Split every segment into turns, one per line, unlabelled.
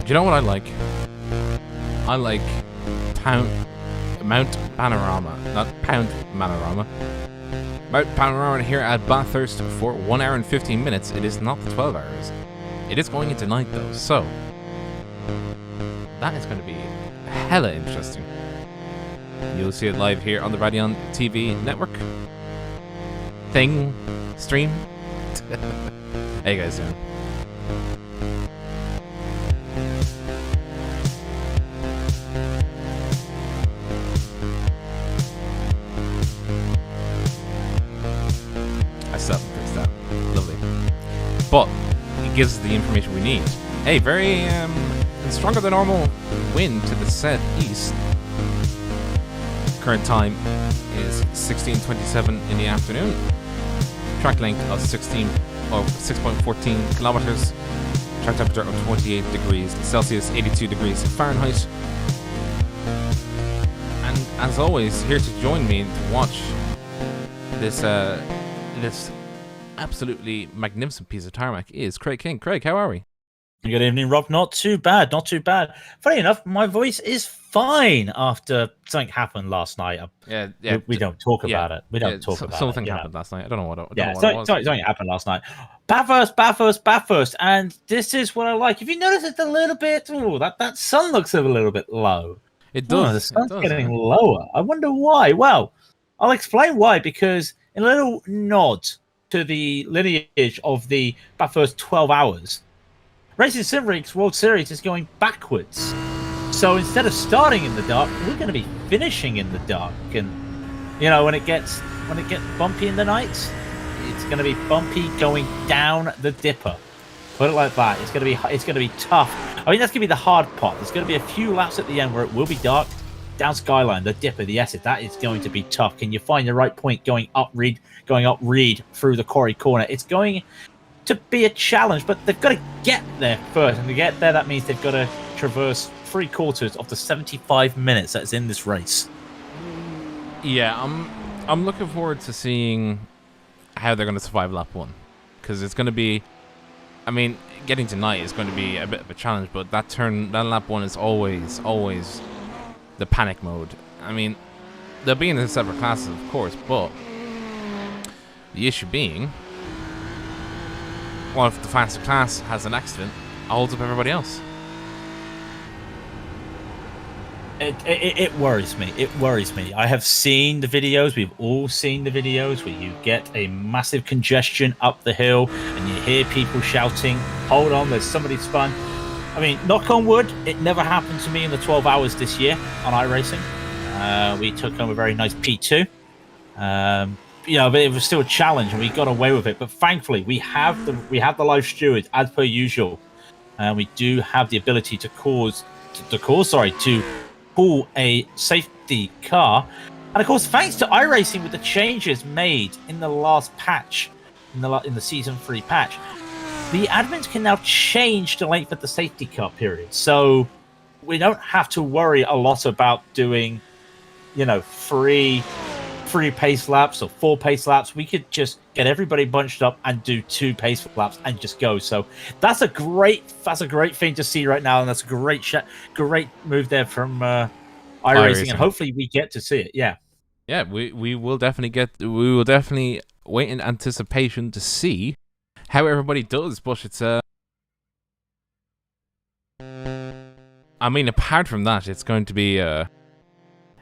Do you know what I like? I like Mount Panorama, not Pound Panorama. Mount Panorama here at Bathurst for 1 hour and 15 minutes. It is not the 12 hours. It is going into night though, so that is going to be hella interesting. You'll see it live here on the Raidillon TV network stream. How you guys doing? I still haven't fixed that. Lovely. But it gives us the information we need. Hey, very stronger than normal wind to the southeast. Current time is 16:27 in the afternoon. Track length of 6.14 kilometers. Track temperature of 28 degrees Celsius, 82 degrees Fahrenheit. And as always, here to join me to watch this this absolutely magnificent piece of tarmac is Craig King. Craig, how are we?
Good evening, Rob. Not too bad, not too bad. Funny enough, my voice is fine after something happened last night.
Yeah.
We don't talk about it. We don't talk about it.
Something happened last night. I don't know what.
Something happened last night. Bathurst, and this is what I like. If you notice, it's a little bit. Oh, that sun looks a little bit low.
It does.
The sun's getting lower. I wonder why. Well, I'll explain why. Because in a little nod to the lineage of the Bathurst 12 hours. RacingSimRigs World Series is going backwards. So instead of starting in the dark, we're going to be finishing in the dark. And you know, when it gets bumpy in the nights, it's going to be bumpy going down the dipper. Put it like that. It's going to be tough. I mean, that's going to be the hard part. There's going to be a few laps at the end where it will be dark. Down Skyline, the dipper, the Essex, that is going to be tough. Can you find the right point going up Reed through the quarry corner? It's going to be a challenge, but they've got to get there first, and to get there, that means they've got to traverse 3/4 of the 75 minutes that's in this race.
Yeah, I'm looking forward to seeing how they're going to survive lap 1, because it's going to be, I mean, getting to night is going to be a bit of a challenge, but that lap 1 is always the panic mode. I mean, they'll be in the separate classes, of course, but the issue being, well, if the faster class has an accident, it holds up everybody else.
It worries me. It worries me. I have seen the videos. We've all seen the videos where you get a massive congestion up the hill and you hear people shouting, "Hold on, there's somebody spun." I mean, knock on wood, it never happened to me in the 12 hours this year on iRacing. We took home a very nice P2. You know, but it was still a challenge, and we got away with it. But thankfully, we have the live stewards as per usual, and we do have the ability to pull a safety car. And of course, thanks to iRacing with the changes made in the last patch, in the season 3 patch, the admins can now change the length of the safety car period. So we don't have to worry a lot about doing, free pace laps or 4 pace laps. We could just get everybody bunched up and do 2 pace laps and just go. So that's a great thing to see right now, and that's a great move there from iRacing, and hopefully we get to see it.
Yeah, we will definitely wait in anticipation to see how everybody does. But it's I mean, apart from that, it's going to be a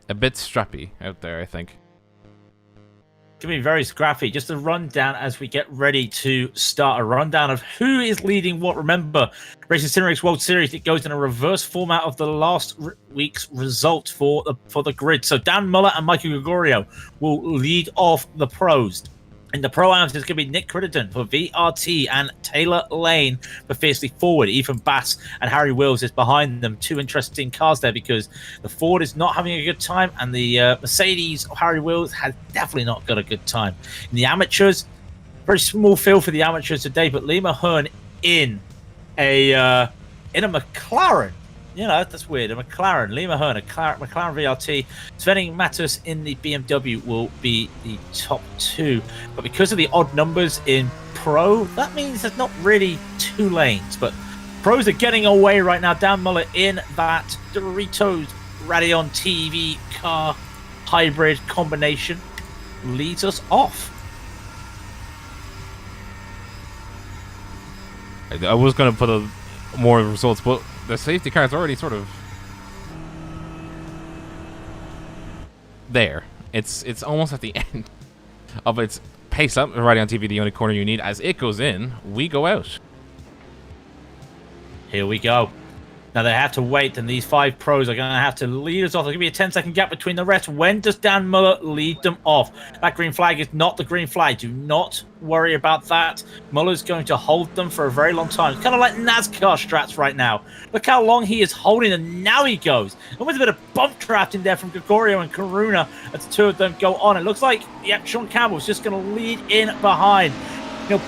bit strappy out there, I think.
It's going to be very scrappy. Just a rundown as we get ready to start, a rundown of who is leading what. Remember, RacingSimRigs World Series, it goes in a reverse format of the last week's result for the grid. So Dan Muller and Michael Gregorio will lead off the pros. In the Pro-Ams, it's going to be Nick Crittenden for VRT and Taylor Lane for Fiercely Forward. Ethan Bass and Harry Wills is behind them. 2 interesting cars there because the Ford is not having a good time, and the Mercedes of Harry Wills has definitely not got a good time. In the amateurs, very small field for the amateurs today, but Lima Hearn in a McLaren. That's weird. A McLaren, Lima Hearn, a McLaren VRT. Svenning Mattus in the BMW will be the top 2. But because of the odd numbers in Pro, that means there's not really 2 lanes. But pros are getting away right now. Dan Muller in that Doritos Raidillon TV car hybrid combination leads us off.
I was going to put more results, but the safety car's already sort of there. It's almost at the end of its pace up. Raidillon TV, the only corner you need. As it goes in, we go out.
Here we go. Now they have to wait, and these 5 pros are going to have to lead us off. There's going to be a 10-second gap between the rest. When does Dan Muller lead them off? That green flag is not the green flag. Do not worry about that. Muller's going to hold them for a very long time. It's kind of like NASCAR strats right now. Look how long he is holding, and now he goes. Almost a bit of bump drafting there from Gregorio and Karuna as the 2 of them go on. It looks like, Sean Campbell's just going to lead in behind.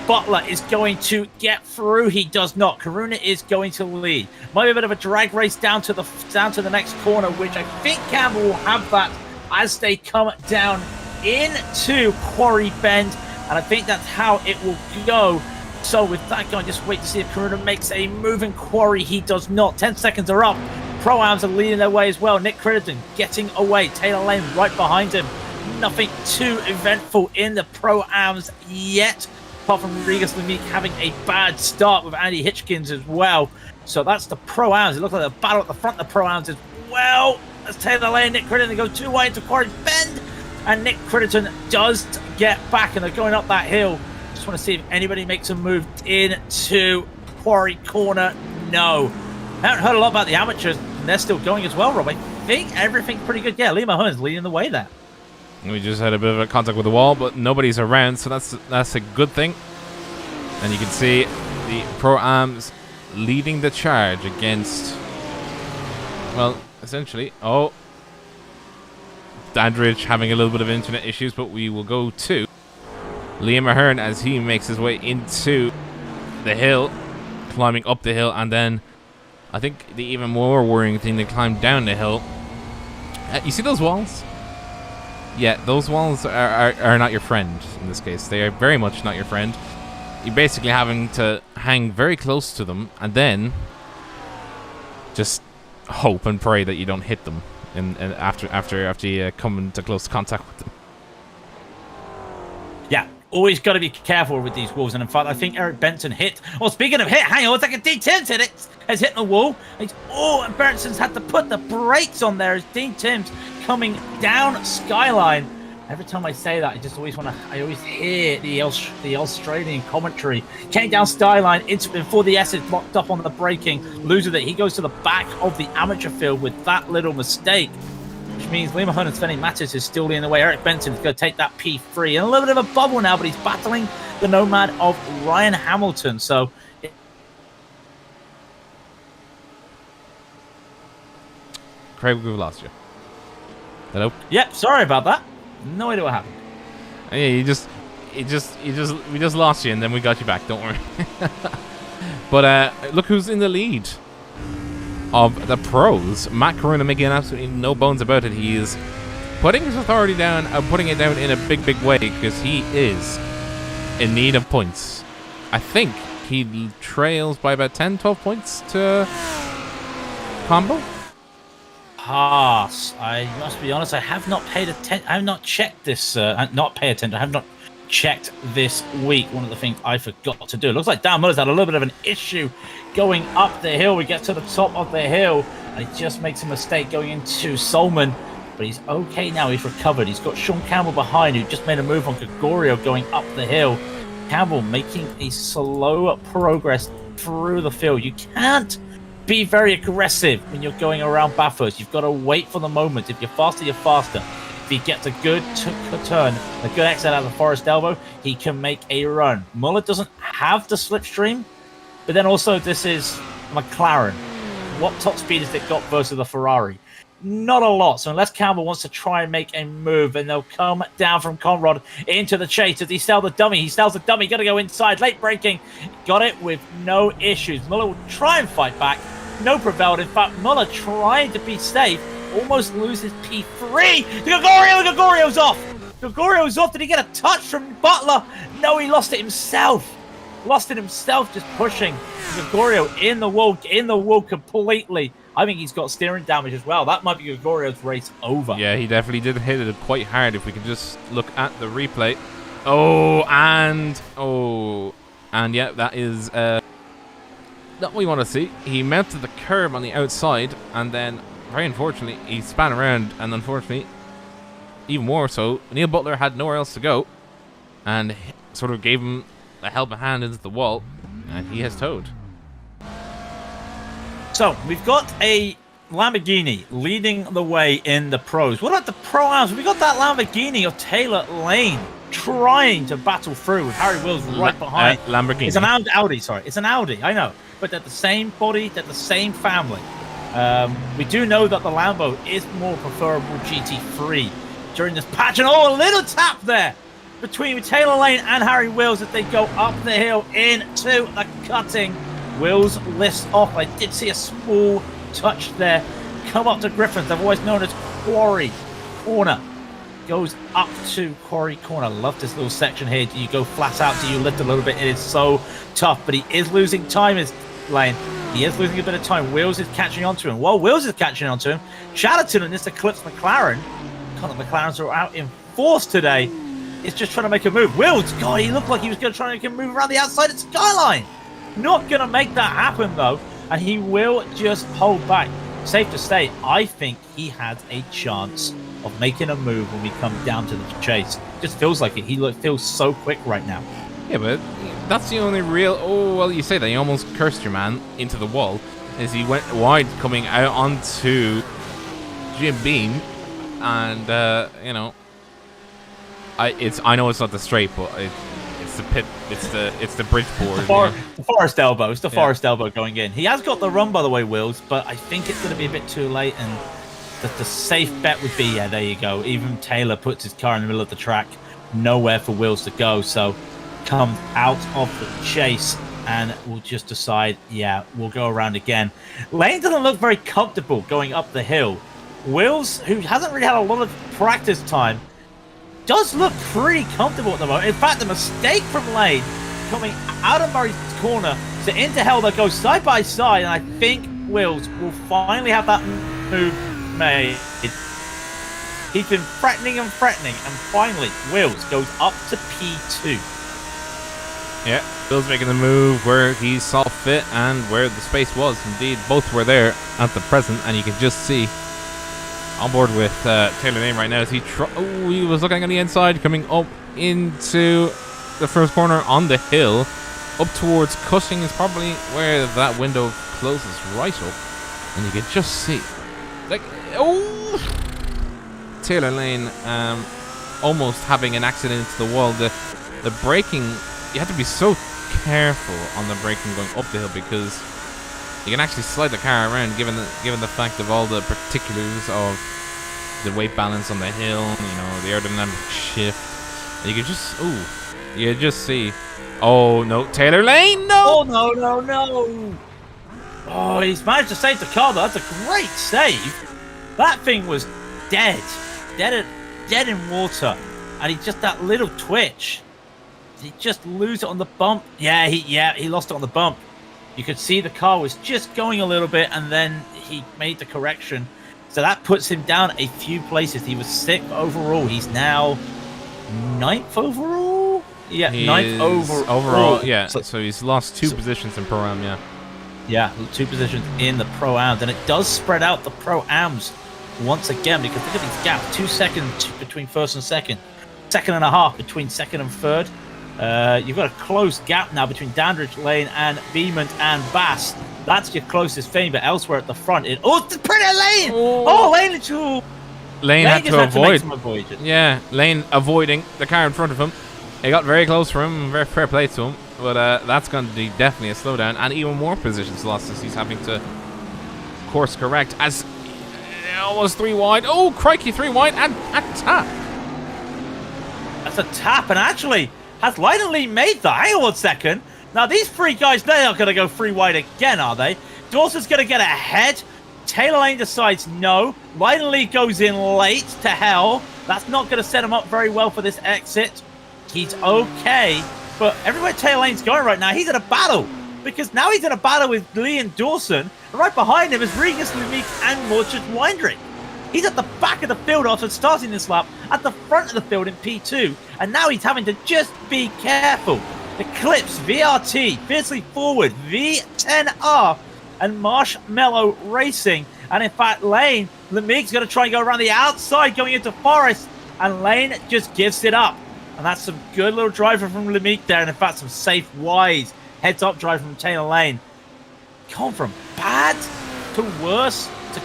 Butler is going to get through. He does not. Karuna is going to lead. Might be a bit of a drag race down to the next corner, which I think Campbell will have that as they come down into Quarry Bend, and I think that's how it will go. So with that going, just wait to see if Karuna makes a move in Quarry. He does not. 10 seconds are up. Pro-Ams are leading their way as well. Nick Crittenden getting away. Taylor Lane right behind him. Nothing too eventful in the Pro-Ams yet, apart from Regas Lemique having a bad start with Andy Hitchkins as well. So that's the Pro-Ams. It looks like a battle at the front of the Pro-Ams as well. As Taylor Lane, Nick Crittenden go 2 wide into Quarry Bend, and Nick Crittenden does get back, and they're going up that hill. Just want to see if anybody makes a move into Quarry Corner. No. I haven't heard a lot about the amateurs, and they're still going as well, Rob. I think everything's pretty good. Yeah, Lima Hearn's leading the way there.
We just had a bit of a contact with the wall, but nobody's around, so that's a good thing. And you can see the Pro-Ams leading the charge against, well, essentially, Dandridge having a little bit of internet issues, but we will go to Liam Ahern as he makes his way into the hill, climbing up the hill, and then I think the even more worrying thing, they climb down the hill. You see those walls? Yeah, those walls are not your friend in this case. They are very much not your friend. You're basically having to hang very close to them and then just hope and pray that you don't hit them after you come into close contact with them.
Yeah, always got to be careful with these walls. And in fact, I think Eric Benson hit. Well, speaking of hit, hang on, it's like a Dean Timms hit it. Has hit the wall. And Benson's had to put the brakes on there as Dean Timms coming down Skyline. Every time I say that, I always hear the Australian commentary. Came down Skyline before the S is locked up on the braking, loses it. He goes to the back of the amateur field with that little mistake, which means Lima Hearn and Svenning Mattis is still in the way. Eric Benson is going to take that P3 and a little bit of a bubble now, but he's battling the Nomad of Ryan Hamilton. So
Craig, we've lost you. Hello?
Yep, sorry about that. No idea what happened.
Yeah, we just lost you and then we got you back. Don't worry. But look who's in the lead. of the pros. Matt Corona making absolutely no bones about it. He is putting his authority down, putting it down in a big, big way, because he is in need of points. I think he trails by about 10, 12 points to Combo.
Pass. I must be honest, I have not paid attention. I have not checked this. Not pay attention. I have not checked this week. One of the things I forgot to do. It looks like Dan Muller's had a little bit of an issue going up the hill. We get to the top of the hill, and he just makes a mistake going into Solman. But he's okay now. He's recovered. He's got Sean Campbell behind, who just made a move on Gregorio going up the hill. Campbell making a slow progress through the field. You can't be very aggressive when you're going around Bathurst. You've got to wait for the moment. If you're faster, you're faster. If he gets a good turn, a good exit out of the Forest Elbow, he can make a run. Muller doesn't have the slipstream, but then also this is McLaren. What top speed has it got versus the Ferrari? Not a lot. So unless Campbell wants to try and make a move, and they'll come down from Conrad into the chase. Does he sell the dummy? He sells the dummy. Got to go inside. Late braking. Got it with no issues. Muller will try and fight back. No prevailed. In fact, Muller trying to be safe. Almost loses P3. Gregorio's off. Gregorio's off. Did he get a touch from Butler? No, he lost it himself. Lost it himself just pushing. Gregorio in the wall completely. I think he's got steering damage as well. That might be Gregorio's race over.
Yeah, he definitely did hit it quite hard. If we can just look at the replay. Oh, and yeah, that is not what we want to see. He mounted the curb on the outside, and then very unfortunately he span around, and unfortunately, even more so, Neil Butler had nowhere else to go, and sort of gave him a helping hand into the wall, and he has towed.
So, we've got a Lamborghini leading the way in the pros. What about the pro-ams? We got that Lamborghini of Taylor Lane trying to battle through with Harry Wills right behind.
Lamborghini.
It's an Audi, sorry. It's an Audi, I know. But they're the same body, they're the same family. We do know that the Lambo is more preferable GT3 during this patch. And a little tap there between Taylor Lane and Harry Wills as they go up the hill into the cutting. Wills lifts off. I did see a small touch there. Come up to Griffins, otherwise known as Quarry Corner. Goes up to Quarry Corner. Love this little section here. Do you go flat out? Do you lift a little bit? It is so tough, but he is losing time, his Lane. He is losing a bit of time. Wills is catching on to him. While Wills is catching on to him, Chatterton and this eclipse McLaren. Kind of McLarens are out in force today. It's just trying to make a move. Wills, God, he looked like he was going to try and make a move around the outside at Skyline. Not going to make that happen, though, and he will just hold back. Safe to say, I think he has a chance of making a move when we come down to the chase. Just feels like it. He feels so quick right now.
Yeah, but that's the only real... Oh, well, you say that. You almost cursed your man into the wall as he went wide coming out onto Jim Beam. And, you know... I know it's not the straight, but it's the pit. It's the bridge board.
The Forest Elbow. It's the Forest Elbow going in. He has got the run, by the way, Wills, but I think it's going to be a bit too late. And the safe bet would be, yeah, there you go. Even Taylor puts his car in the middle of the track, nowhere for Wills to go. So comes out of the chase, and we'll just decide, yeah, we'll go around again. Lane doesn't look very comfortable going up the hill. Wills, who hasn't really had a lot of practice time, does look pretty comfortable at the moment. In fact, the mistake from Lane coming out of Murray's corner to into hell that goes side by side, and I think Wills will finally have that move made. He's been threatening, and finally Wills goes up to P2.
Yeah, Wills making the move where he saw fit and where the space was. Indeed, both were there at the present, and you can just see on board with Taylor Lane right now as he was looking on the inside, coming up into the first corner on the hill, up towards Cushing is probably where that window closes right up, and you can just see, like, Taylor Lane almost having an accident into the wall. The braking, you have to be so careful on the braking going up the hill because you can actually slide the car around, given the fact of all the particulars of the weight balance on the hill, you know, the aerodynamic shift. And you can just see. Oh no, Taylor Lane, no!
Oh no! Oh, he's managed to save the car, though. That's a great save. That thing was dead. Dead in water. And he just, that little twitch. Did he just lose it on the bump? Yeah, he lost it on the bump. You could see the car was just going a little bit, and then he made the correction. So that puts him down a few places. He was 6th overall. He's now 9th overall? Yeah,
He
9th
is
overall.
yeah. So he's lost 2 positions in Pro-Am, yeah.
Yeah, 2 positions in the Pro-Ams. And it does spread out the Pro-Ams once again, because look at these gaps. 2 seconds between first and second. 2.5 between second and third. You've got a close gap now between Dandridge Lane and Beamont and Bass. That's your closest thing, but elsewhere at the front, it's pretty Lane! Oh, Lane too!
Lane had to avoid.
Avoid
Yeah, Lane avoiding the car in front of him. It got very close for him, very fair play to him. But that's going to be definitely a slowdown, and even more positions lost as he's having to course correct as almost 3 wide. Oh, crikey, 3 wide and a tap.
That's a tap, and actually, has Raidillon Lee made that? Hang on 1 second. Now, these 3 guys, they are going to go 3 wide again, are they? Dawson's going to get ahead. Taylor Lane decides no. Raidillon Lee goes in late to hell. That's not going to set him up very well for this exit. He's okay. But everywhere Taylor Lane's going right now, he's in a battle. Because now he's in a battle with Lee and Dawson. And right behind him is Regis, Lumique, and Morchard Weindrich. He's at the back of the field after starting this lap, at the front of the field in P2. And now he's having to just be careful. Eclipse, VRT, Fiercely Forward, V10R, and Marshmallow Racing. And in fact, Lane, Lumique's going to try and go around the outside going into Forest. And Lane just gives it up. And that's some good little driving from Lumique there. And in fact, some safe, wise, heads-up drive from Taylor Lane. Gone from bad to worse to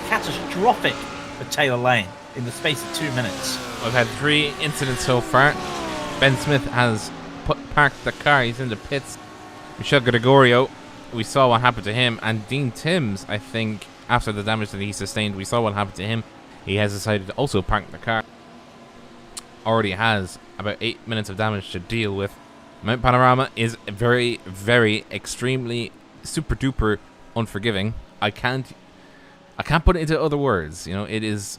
catastrophic for Taylor Lane in the space of 2 minutes.
We've had 3 incidents so far. Ben Smith has parked the car. He's in the pits. Michel Gregorio, we saw what happened to him. And Dean Timms, I think, after the damage that he sustained, we saw what happened to him. He has decided to also park the car. Already has about 8 minutes of damage to deal with. Mount Panorama is very, very, extremely, super duper unforgiving. I can't put it into other words. You know, it is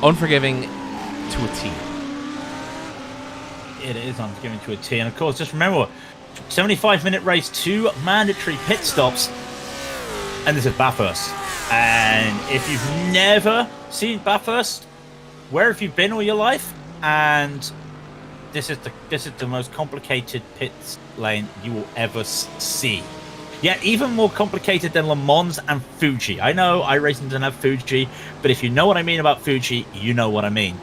unforgiving to a T.
It is unforgiving to a T. And of course, just remember, 75-minute race, 2 mandatory pit stops. And this is Bathurst. And if you've never seen Bathurst, where have you been all your life? And this is the most complicated pit lane you will ever see. Yet even more complicated than Le Mans and Fuji. I know iRacing doesn't have Fuji, but if you know what I mean about Fuji, you know what I mean.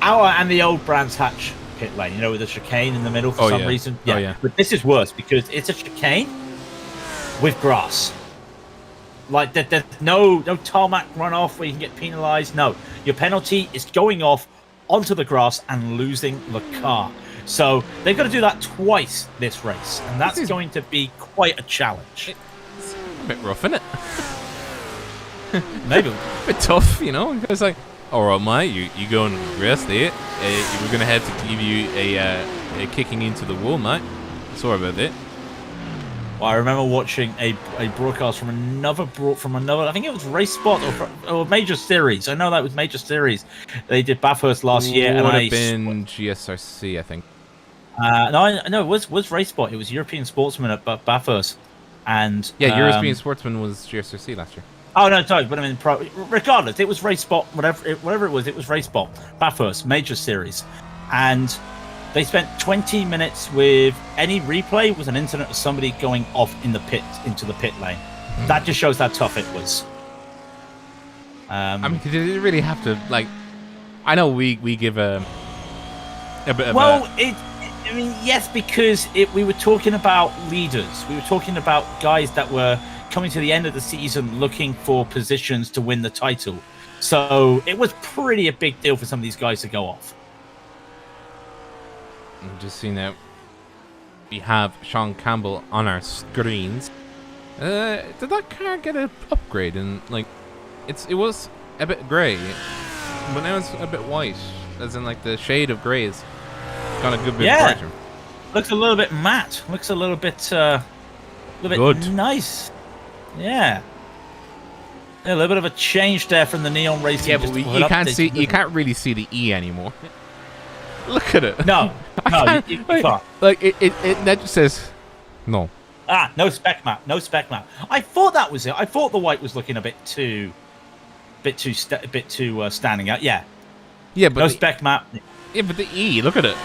Our and the old Brands Hatch pit lane, you know, with the chicane in the middle for some reason. Yeah.
Oh, yeah.
But this is worse because it's a chicane with grass. Like there's no tarmac runoff where you can get penalized. No, your penalty is going off onto the grass and losing the car. So they've got to do that twice this race, and that's going to be quite a challenge.
It's a bit rough, isn't it?
Maybe
a bit tough, you know. It's like, all right, mate, you go and rest it. We're gonna have to give you a kicking into the wall, mate. Sorry about that.
Well, I remember watching a broadcast from another. I think it was Race Spot or Major Series. I know that was Major Series. They did Bathurst last year, and
would have been GSRC, I think.
No, it was Race Spot. It was European Sportsman at Bathurst, and
yeah, European Sportsman was GSRC last year.
Oh no, sorry, but I mean, regardless, it was Race Spot. Whatever it was, it was Race Spot Bathurst Major Series, and they spent 20 minutes with any replay was an incident of somebody going off in the pit into the pit lane. That just shows how tough it was.
I mean, did it really have to, like? I know we give a bit of
I mean, yes, because we were talking about leaders. We were talking about guys that were coming to the end of the season looking for positions to win the title. So it was pretty a big deal for some of these guys to go off.
I'm just seeing that we have Sean Campbell on our screens. Did that car get an upgrade? And like, it was a bit grey, but now it's a bit white, as in like the shade of grey is got a good bit brighter.
Looks a little bit matte. Looks a little bit
good.
Nice. Yeah. A little bit of a change there from the Neon Racing.
Yeah, but you can't see. You can't really see the E anymore. Look at it.
No, you can't.
Like that just says no.
Ah, no spec map. No spec map. I thought that was it. I thought the white was looking a bit too standing out. Yeah.
Yeah, but
no spec map.
Yeah, but the E. Look at it.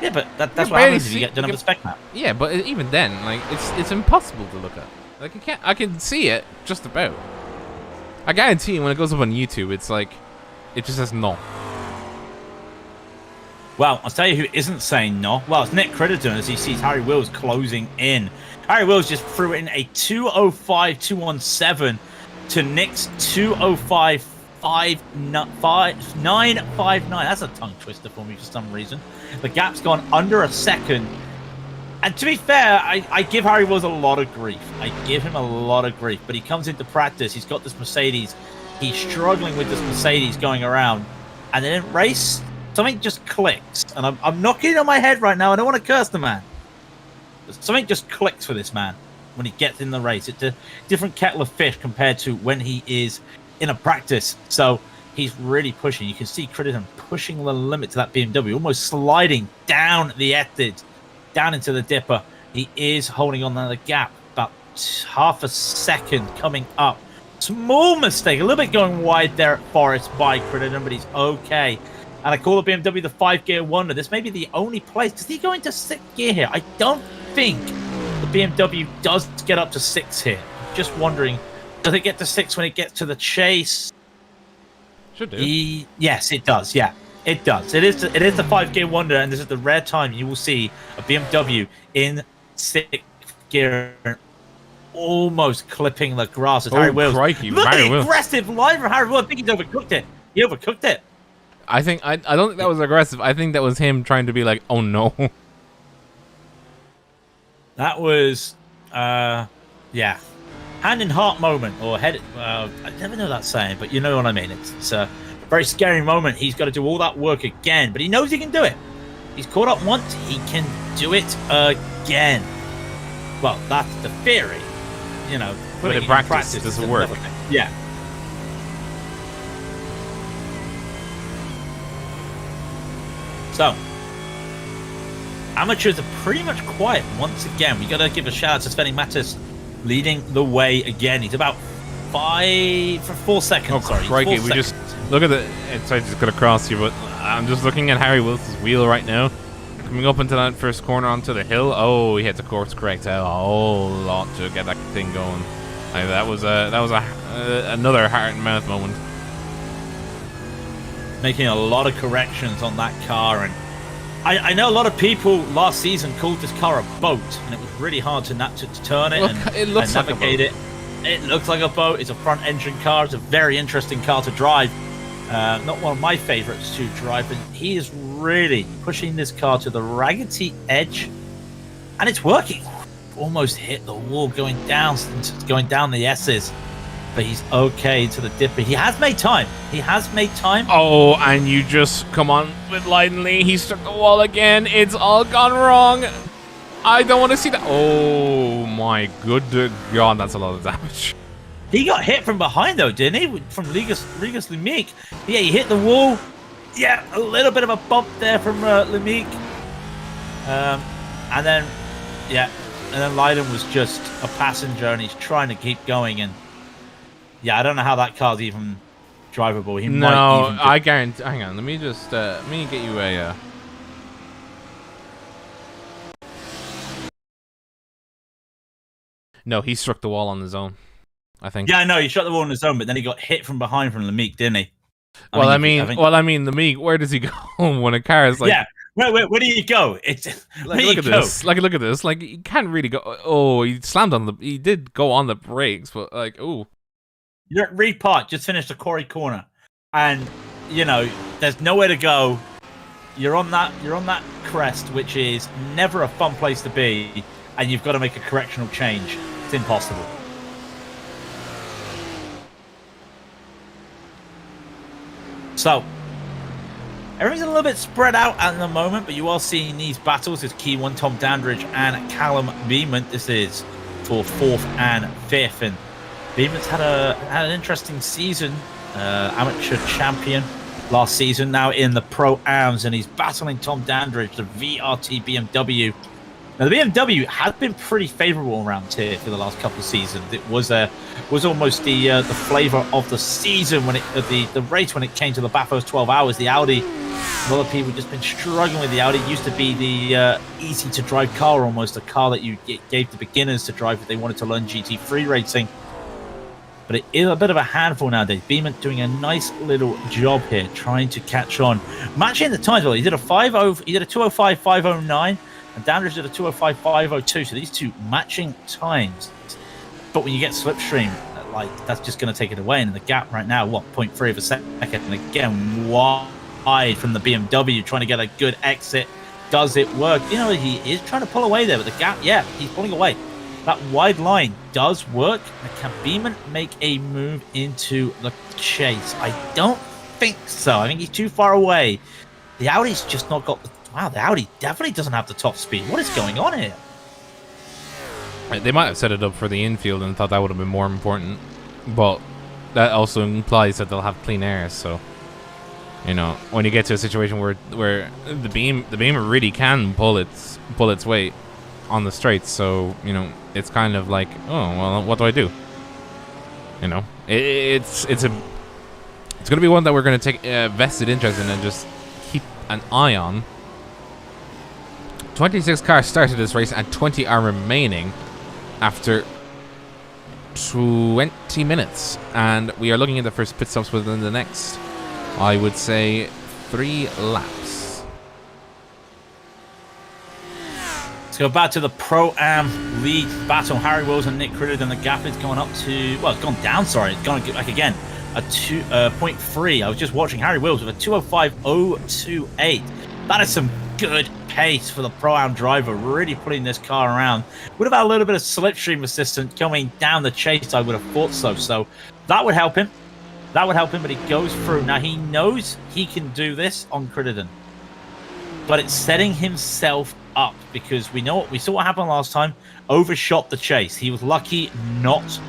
Yeah, but that's what happens if you get another spec map.
Yeah, but even then, like it's impossible to look at. Like I can see it just about. I guarantee you when it goes up on YouTube, it's like, it just says no.
Well, I'll tell you who isn't saying no. Well, it's Nick Crittenden as he sees Harry Wills closing in. Harry Wills just threw in a 2:05.217 to Nick's 2:05.959. That's a tongue twister for me for some reason. The gap's gone under a second. And to be fair, I give Harry Wills a lot of grief. I give him a lot of grief. But he comes into practice. He's got this Mercedes. He's struggling with this Mercedes going around. And then in race, something just clicks. And I'm knocking on my head right now. I don't want to curse the man. Something just clicks for this man when he gets in the race. It's a different kettle of fish compared to when he is in a practice. So he's really pushing. You can see Crittenden pushing the limit to that BMW, almost sliding down the exit. Down into the dipper. He is holding on to the gap. About half a second coming up. Small mistake. A little bit going wide there at Forest by Crittenden, but he's okay. And I call the BMW the 5-gear wonder. This may be the only place. Does he go into 6th gear here? I don't think the BMW does get up to 6 here. I'm just wondering, does it get to 6 when it gets to the chase?
Should do.
Yes, it does. Yeah. It does. It is the 5-gear wonder, and this is the rare time you will see a BMW in 6th gear, almost clipping the grass. Harry Wills.
Crikey,
Look
Harry
at
Wills.
Aggressive line from Harry Wills. I think he's overcooked it. He overcooked it.
I don't think that was aggressive. I think that was him trying to be like, oh no.
That was, yeah, hand in heart moment or head. I never know that saying, but you know what I mean. It's very scary moment. He's got to do all that work again, but he knows he can do it. He's caught up once. He can do it again. Well, that's the theory. You know,
but in practice, does it work?
Yeah. So, amateurs are pretty much quiet once again. We got to give a shout out to Sven Mattis leading the way again. He's about 4 seconds.
Oh,
sorry,
crikey, we just look at the. Sorry, just got across you, but I'm just looking at Harry Wills' wheel right now, coming up into that first corner onto the hill. Oh, he had to course correct a whole lot to get that thing going. Like, that was another heart and mouth moment.
Making a lot of corrections on that car, and I know a lot of people last season called this car a boat, and it was really hard to turn it and navigate it. It looks like a boat. It's a front engine car. It's a very interesting car to drive. Not one of my favorites to drive, but he is really pushing this car to the raggedy edge, and it's working. Almost hit the wall going down the S's, but he's okay to the dipper. He has made time.
Oh, and you just come on with Raidillon. He struck the wall again. It's all gone wrong. I don't want to see that. Oh my good God, that's a lot of damage.
He got hit from behind though, didn't he? From Ligas Lemique. Yeah, he hit the wall. Yeah, a little bit of a bump there from Lemique. And then Raidillon was just a passenger, and he's trying to keep going. And yeah, I don't know how that car's even drivable.
I guarantee. Hang on, let me get you a. No, he struck the wall on his own, I think.
Yeah, I know, he struck the wall on his own, but then he got hit from behind from Lemique, didn't he?
I mean, Lemique, where does he go when a car is like...
Yeah, where do you go?
Look at this. Look at this. Like, you can't really go... Oh, he slammed on the... He did go on the brakes, but like, ooh.
You're at Repart, just finished the Quarry Corner, and, you know, there's nowhere to go. You're on that crest, which is never a fun place to be, and you've got to make a correctional change. It's impossible. So, everything's a little bit spread out at the moment, but you are seeing these battles. It's Key One, Tom Dandridge, and Callum Beeman. This is for 4th and 5th. And Beeman's had an interesting season, amateur champion last season, now in the Pro-Ams, and he's battling Tom Dandridge, the VRT BMW. Now, the BMW has been pretty favorable around here for the last couple of seasons. It was almost the flavor of the season when the race when it came to the Bathurst 12 hours. The Audi, a lot of people have just been struggling with the Audi. It used to be the easy to drive car, almost a car that you gave to beginners to drive if they wanted to learn GT3 racing. But it is a bit of a handful nowadays. Beeman doing a nice little job here, trying to catch on, matching the times. Well, he did a 205.509. And Dandridge did a 205.502, so these two matching times. But when you get slipstream, like, that's just going to take it away. And the gap right now, 0.3 of a second. And again, wide from the BMW, trying to get a good exit. Does it work? You know, he is trying to pull away there, but the gap, yeah, he's pulling away. That wide line does work. And can Beeman make a move into the chase? I don't think so. I think he's too far away. The Audi's just not got the... Wow, the Audi definitely doesn't have the top speed. What is going on here?
They might have set it up for the infield and thought that would have been more important. But that also implies that they'll have clean air, so... You know, when you get to a situation where the beam really can pull its weight on the straights, so, you know, it's kind of like, oh, well, what do I do? You know, it's going to be one that we're going to take vested interest in and just keep an eye on. 26 cars started this race and 20 are remaining after 20 minutes. And we are looking at the first pit stops within the next, I would say, 3 laps.
Let's go back to the Pro-Am lead battle. Harry Wills and Nick Crittenden. The gap is going up to, well, it's gone down, sorry. It's gone back again. A 2.3. I was just watching Harry Wills with a 205.028. That is some good pace for the Pro-Am driver, really putting this car around. Would have had a little bit of slipstream assistance coming down the chase, I would have thought so. So that would help him. That would help him, but he goes through. Now, he knows he can do this on Crittenden, but it's setting himself up because we saw what happened last time. Overshot the chase. He was lucky not...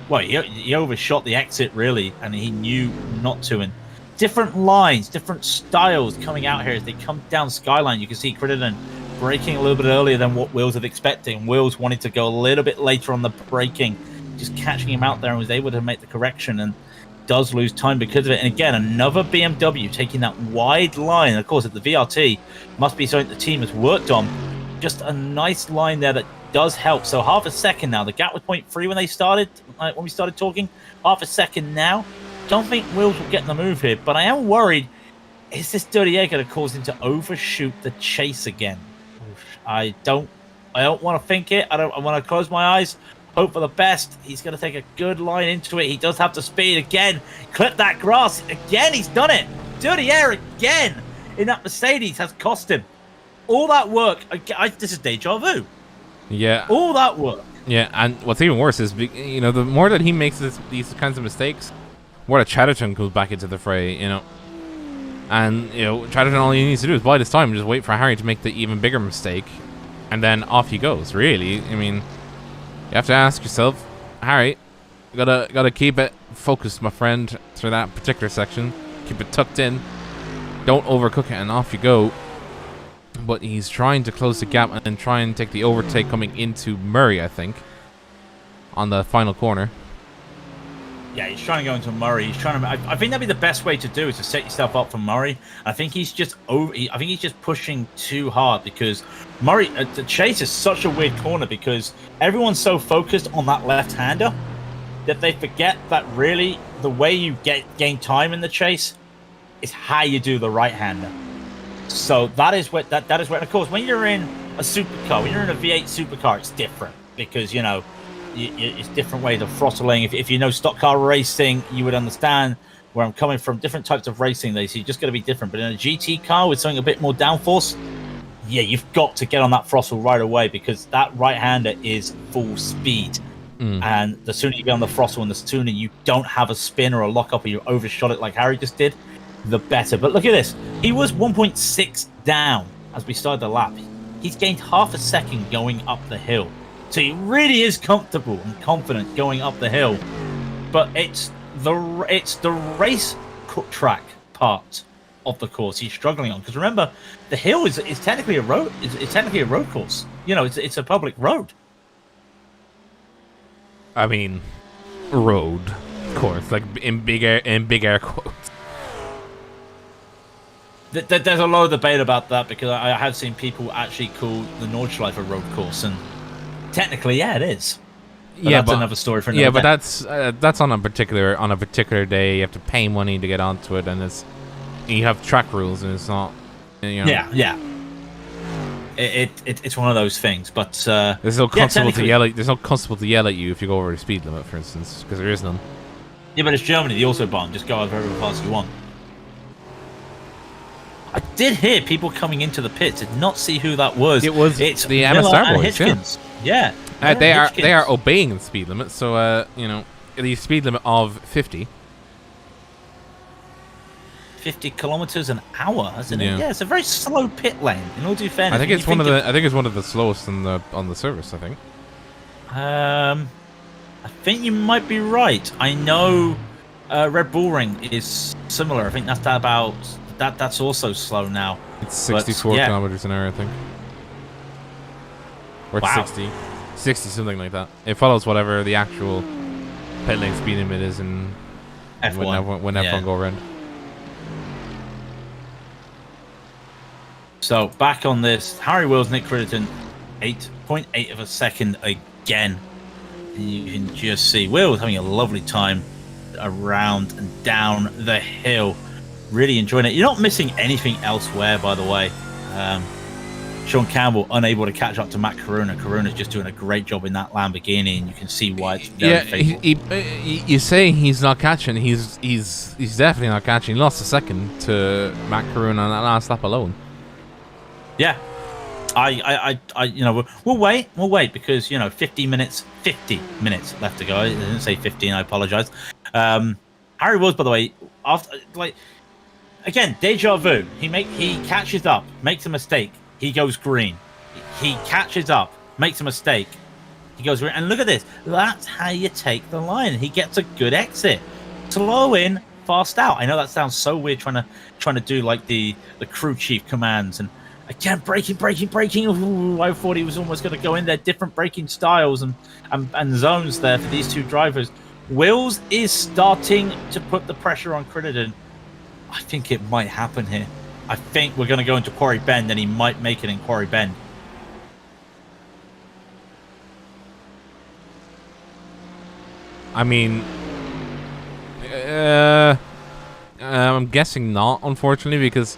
Well, he overshot the exit, really, and he knew not to. And different lines, different styles coming out here as they come down Skyline. You can see Crittenden braking a little bit earlier than what Wills had expected. Wills wanted to go a little bit later on the braking, just catching him out there, and was able to make the correction and does lose time because of it. And again, another BMW taking that wide line. And of course, at the VRT, must be something the team has worked on. Just a nice line there that does help. So half a second now. The gap was 0.3 when they started, when we started talking. Half a second now. Don't think Wills will get the move here, but I am worried. Is this dirty air going to cause him to overshoot the chase again? I don't want to think it. I want to close my eyes, hope for the best. He's going to take a good line into it. He does have the speed again. Clip that grass again. He's done it. Dirty air again in that Mercedes has cost him all that work. This is deja vu.
Yeah.
All that work.
Yeah, and what's even worse is, you know, the more that he makes these kinds of mistakes, more that Chatterton comes back into the fray, you know. And, you know, Chatterton, all he needs to do is buy this time and just wait for Harry to make the even bigger mistake. And then off he goes, really. I mean, you have to ask yourself, Harry, you gotta keep it focused, my friend, through that particular section. Keep it tucked in. Don't overcook it, and off you go. But he's trying to close the gap and then try and take the overtake coming into Murray, I think, on the final corner.
Yeah, he's trying to go into Murray. He's trying to. I think that'd be the best way to do is to set yourself up for Murray. I think he's just I think he's just pushing too hard because Murray. The chase is such a weird corner because everyone's so focused on that left-hander that they forget that really the way you gain time in the chase is how you do the right-hander. So that is what that is where. Of course, when you're in a supercar, when you're in a V8 supercar, it's different because you know. It's different ways of throttling. If you know stock car racing, you would understand where I'm coming from. Different types of racing, so you're just going to be different. But in a GT car with something a bit more downforce, yeah, you've got to get on that throttle right away because that right-hander is full speed. And the sooner you get on the throttle and the sooner you don't have a spin or a lock-up or you overshot it like Harry just did, the better. But look at this. He was 1.6 down as we started the lap. He's gained half a second going up the hill So he really is comfortable and confident going up the hill. But it's the race track part of the course he's struggling on, because remember, the hill is technically a road. It's technically a road course. You know, it's a public road.
I mean, road course, like in big air quotes.
There's a lot of debate about that, because I have seen people actually call the Nordschleife a road course, and technically, yeah, it is. But that's another story for another day.
But that's on a particular day. You have to pay money to get onto it, and you have track rules, and it's not. You know,
yeah. It's one of those things, but
there's no constable to yell at. There's no constable to yell at you if you go over the speed limit, for instance, because there is none.
Yeah, but it's Germany, the autobahn. Just go however fast you want. I did hear people coming into the pits. Did not see who that was.
It's the MSR boys.
Hitchkins. Yeah.
They are obeying the speed limit. So you know, the speed limit of 50.
50 kilometers an hour, isn't it? Yeah, it's a very slow pit lane. In all due fairness,
I think it's one of the slowest on the service. I think.
I think you might be right. I know Red Bull Ring is similar. I think that's also slow now.
It's 64 kilometers an hour, I think. Or
wow.
60, something like that. It follows whatever the actual pit lane speed limit is in
F1.
when F1 go around.
So back on this, Harry Wills, Nick Crittenden, 8.8 of a second again. And you can just see Wills having a lovely time around and down the hill. Really enjoying it. You're not missing anything elsewhere, by the way. Sean Campbell unable to catch up to Matt Corona. Corona's just doing a great job in that Lamborghini, and you can see why it's very faithful.
You say he's not catching. He's definitely not catching. He lost a second to Matt Corona on that last lap alone.
Yeah, I we'll wait because 50 minutes left to go. I didn't say 15. I apologize. Harry Wills, by the way, after again, deja vu. He catches up, makes a mistake. He goes green. He catches up, makes a mistake. He goes green. And look at this. That's how you take the line. He gets a good exit. Slow in, fast out. I know that sounds so weird trying to do like the crew chief commands, and again braking. Ooh, I thought he was almost going to go in there. Different braking styles and zones there for these two drivers. Wills is starting to put the pressure on Crittenden. I think it might happen here. I think we're going to go into Quarry Bend, and he might make it in Quarry Bend.
I mean, I'm guessing not, unfortunately, because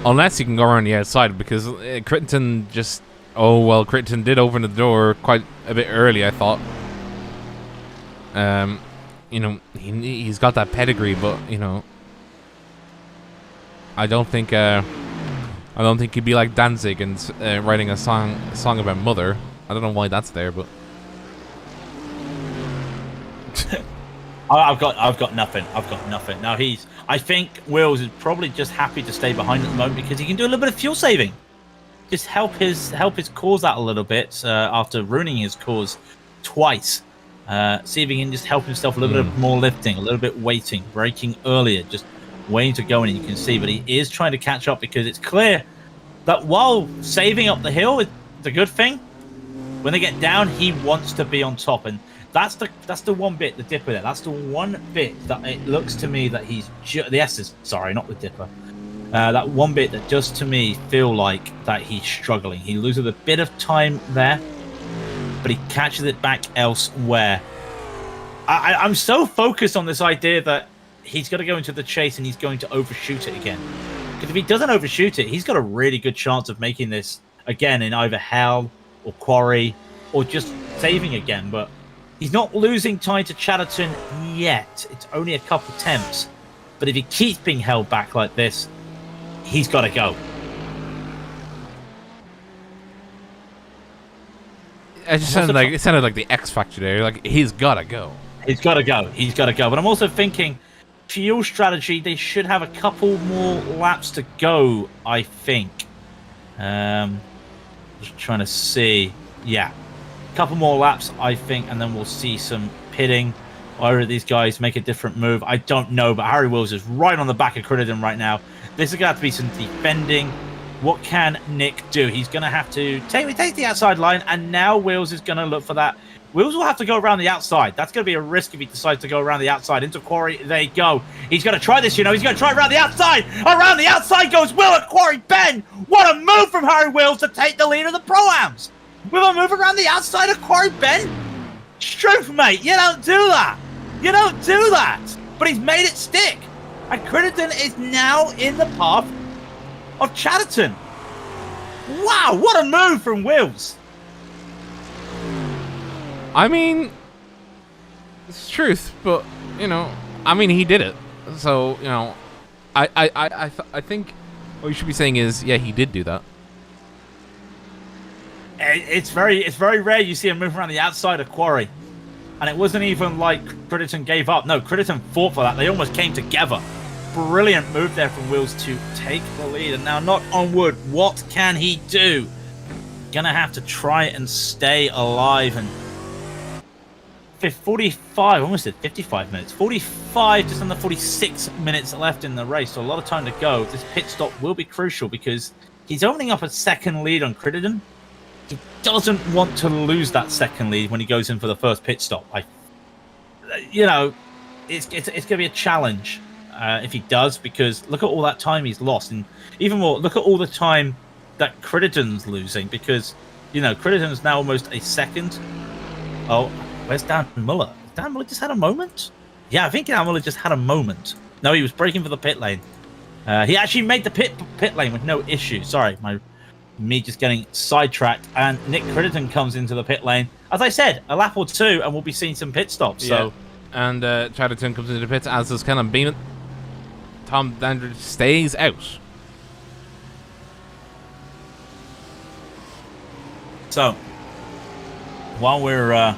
unless he can go around the outside, because Crittenden Crittenden did open the door quite a bit early, I thought. He's got that pedigree, but I don't think he'd be like Danzig and writing a song about mother. I don't know why that's there, but
I've got nothing. Now I think Wills is probably just happy to stay behind at the moment because he can do a little bit of fuel saving. Just help his cause out a little bit after ruining his cause twice. See if he can just help himself a little bit more lifting, a little bit waiting, braking earlier, just waiting to go in, and you can see, but he is trying to catch up because it's clear that while saving up the hill is a good thing, when they get down, he wants to be on top, and that's the one bit, the dipper there. That's the one bit that it looks to me that he's the S's. Sorry, not the dipper. That one bit that does to me feel like that he's struggling. He loses a bit of time there, but he catches it back elsewhere. I'm so focused on this idea that he's got to go into the chase and he's going to overshoot it again. Because if he doesn't overshoot it, he's got a really good chance of making this again in either hell or quarry or just saving again. But he's not losing time to Chatterton yet. It's only a couple attempts. But if he keeps being held back like this, he's got to go.
It sounded like the X Factor there. Like, he's got to go.
He's got to go. But I'm also thinking, fuel strategy, they should have a couple more laps to go, I think. Just trying to see. Yeah. couple more laps, I think, and then we'll see some pitting. Either these guys make a different move. I don't know, but Harry Wills is right on the back of Crittenden right now. This is going to have to be some defending. What can Nick do? He's going to have to take the outside line, and now Wills is going to look for that. Wills will have to go around the outside. That's going to be a risk if he decides to go around the outside. Into Quarry, they go. He's going to try this, He's going to try around the outside. Around the outside goes Will at Quarry Bend. What a move from Harry Wills to take the lead of the Pro-Ams. With a move around the outside of Quarry Bend. Struth, mate, you don't do that. You don't do that. But he's made it stick. And Crittenden is now in the path of Chatterton. Wow, what a move from Wills.
I mean, it's truth, but, he did it. So, I think what you should be saying is, yeah, he did do that.
It's very rare you see him move around the outside of Quarry. And it wasn't even like Crittenden gave up. No, Crittenden fought for that. They almost came together. Brilliant move there from Wills to take the lead. And now, knock on wood, what can he do? Gonna have to try and stay alive. And 45, almost at 55 minutes. 45, just under 46 minutes left in the race. So a lot of time to go. This pit stop will be crucial because he's opening up a second lead on Crittenden. He doesn't want to lose that second lead when he goes in for the first pit stop. It's going to be a challenge if he does, because look at all that time he's lost. And even more, look at all the time that Crittenden's losing, because, Crittenden's now almost a second. Oh, where's Dan Muller? Dan Muller just had a moment? Yeah, I think Dan Muller just had a moment. No, he was braking for the pit lane. He actually made the pit lane with no issue. Sorry, me just getting sidetracked. And Nick Crittenden comes into the pit lane. As I said, a lap or two, and we'll be seeing some pit stops. So,
yeah. And Chatterton comes into the pits, as does Callum Beaman. Tom Dandridge stays out.
So, while we're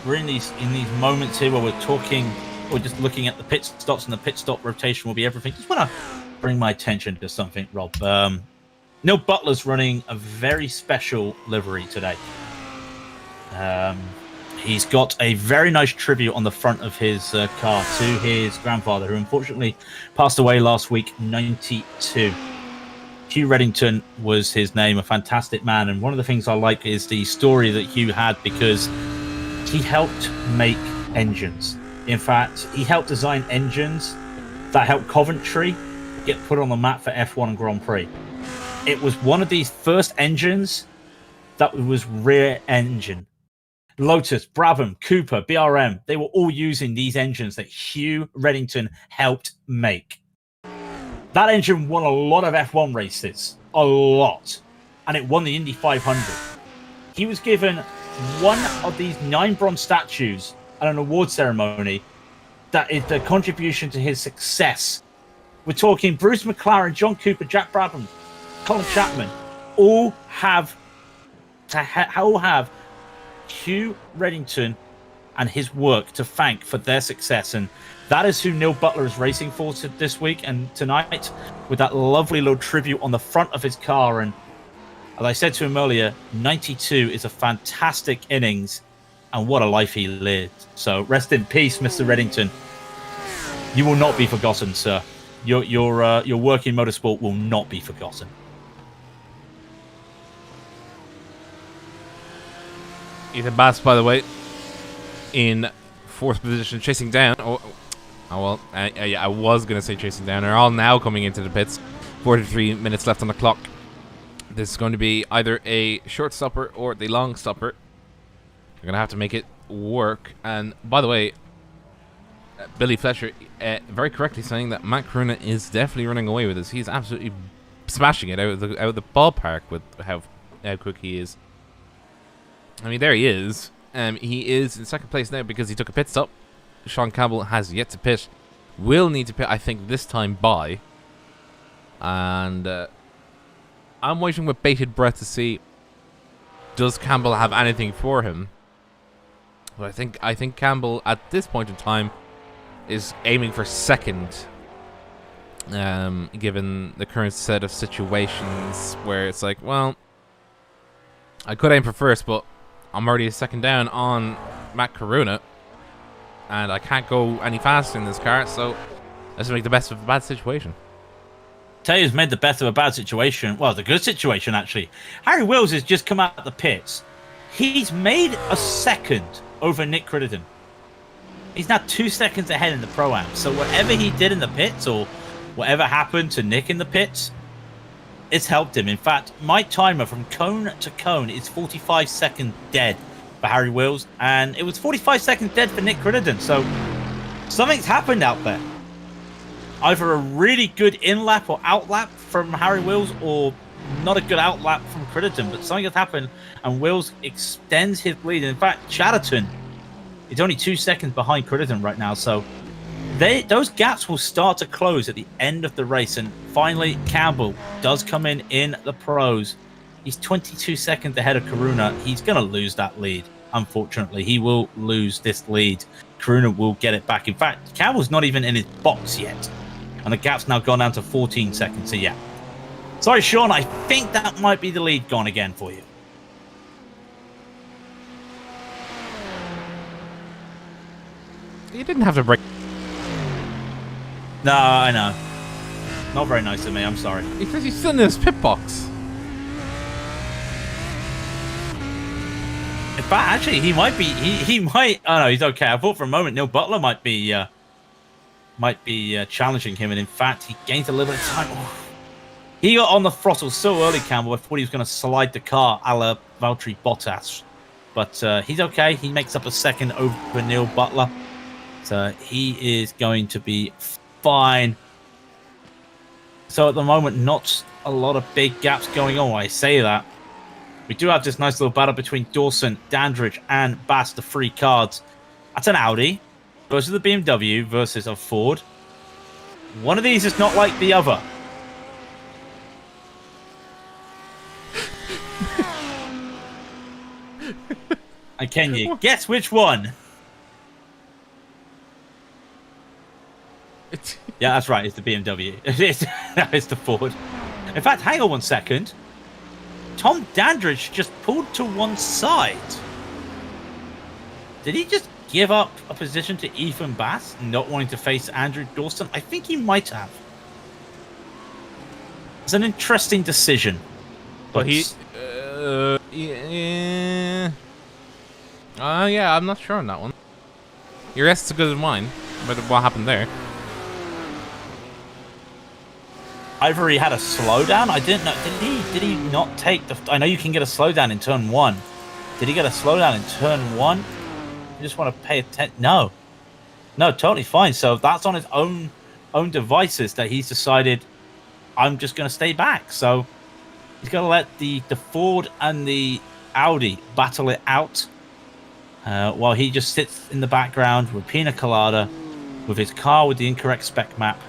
in these moments here where we're talking, or just looking at the pit stops, and the pit stop rotation will be everything, just want to bring my attention to something, Rob. Neil Butler's running a very special livery today. He's got a very nice tribute on the front of his car to his grandfather, who unfortunately passed away last week, 92. Hugh Reddington was his name, a fantastic man. And one of the things I like is the story that Hugh had, because he helped make engines. In fact, he helped design engines that helped Coventry get put on the map for F1 and Grand Prix. It was one of these first engines that was rear engine. Lotus, Brabham, Cooper, BRM, they were all using these engines that Hugh Reddington helped make. That engine won a lot of F1 races. A lot. And it won the Indy 500. He was given one of these 9 bronze statues at an award ceremony that is the contribution to his success. We're talking Bruce McLaren, John Cooper, Jack Brabham, Colin Chapman, all have Hugh Reddington and his work to thank for their success. And that is who Neil Butler is racing for this week and tonight, with that lovely little tribute on the front of his car. And as I said to him earlier, 92 is a fantastic innings, and what a life he lived. So rest in peace, Mr. Reddington. You will not be forgotten, sir. Your work in motorsport will not be forgotten.
Ethan Bass, by the way, in 4th position, chasing down. I was going to say chasing down. They're all now coming into the pits. 43 minutes left on the clock. This is going to be either a short stopper or the long stopper. They're going to have to make it work. And by the way, Billy Fletcher very correctly saying that Matt Corona is definitely running away with this. He's absolutely smashing it out of the ballpark with how quick he is. I mean, there he is. He is in 2nd place now because he took a pit stop. Sean Campbell has yet to pit. Will need to pit, I think, this time by. And I'm waiting with bated breath to see, does Campbell have anything for him? But I think Campbell at this point in time is aiming for 2nd, given the current set of situations where it's like, well, I could aim for 1st, but I'm already a second down on Matt Coruna, and I can't go any faster in this car, so let's make the best of the bad situation.
Tell you who's made the best of a bad situation. Well, the good situation, actually. Harry Wills has just come out of the pits. He's made a second over Nick Crittenden. He's now 2 seconds ahead in the Pro-Am. So whatever he did in the pits, or whatever happened to Nick in the pits, it's helped him. In fact, my timer from cone to cone is 45 seconds dead for Harry Wills, and it was 45 seconds dead for Nick Crittenden. So something's happened out there. Either a really good in-lap or out-lap from Harry Wills, or not a good out-lap from Crittenden, but something has happened, and Wills extends his lead. In fact, Chatterton is only 2 seconds behind Crittenden right now, so those gaps will start to close at the end of the race. And finally, Campbell does come in the pros. He's 22 seconds ahead of Coruna. He's going to lose that lead, unfortunately. He will lose this lead. Coruna will get it back. In fact, Campbell's not even in his box yet, and the gap's now gone down to 14 seconds. So yeah, sorry, Sean, I think that might be the lead gone again for you.
You didn't have to break.
No, I know. Not very nice of me. I'm sorry.
Because he's still in his pit box.
In fact, actually, he might be. He might. Oh no, he's okay. I thought for a moment Neil Butler might be challenging him, and in fact, he gains a little bit of time. Oh. He got on the throttle so early, Campbell. I thought he was going to slide the car a la Valtteri Bottas, but he's okay. He makes up a second over Neil Butler, so he is going to be fine. So at the moment, not a lot of big gaps going on. I say that. We do have this nice little battle between Dawson, Dandridge, and Bass, the free cards. That's an Audi versus the BMW versus a Ford. One of these is not like the other. And can you guess which one? Yeah, that's right. It's the BMW. It's the Ford. In fact, hang on 1 second. Tom Dandridge just pulled to one side. Did he just give up a position to Ethan Bass, not wanting to face Andrew Dawson? I think he might have. It's an interesting decision.
But yeah, I'm not sure on that one. Your guess is as good as mine. But what happened there?
Either he had a slowdown. I didn't know. Did he not take the? I know you can get a slowdown in turn 1. Did he get a slowdown in turn 1? You just want to pay attention. No, totally fine. So that's on his own devices that he's decided. I'm just going to stay back. So he's going to let the Ford and the Audi battle it out, while he just sits in the background with Pina Colada, with his car with the incorrect spec map,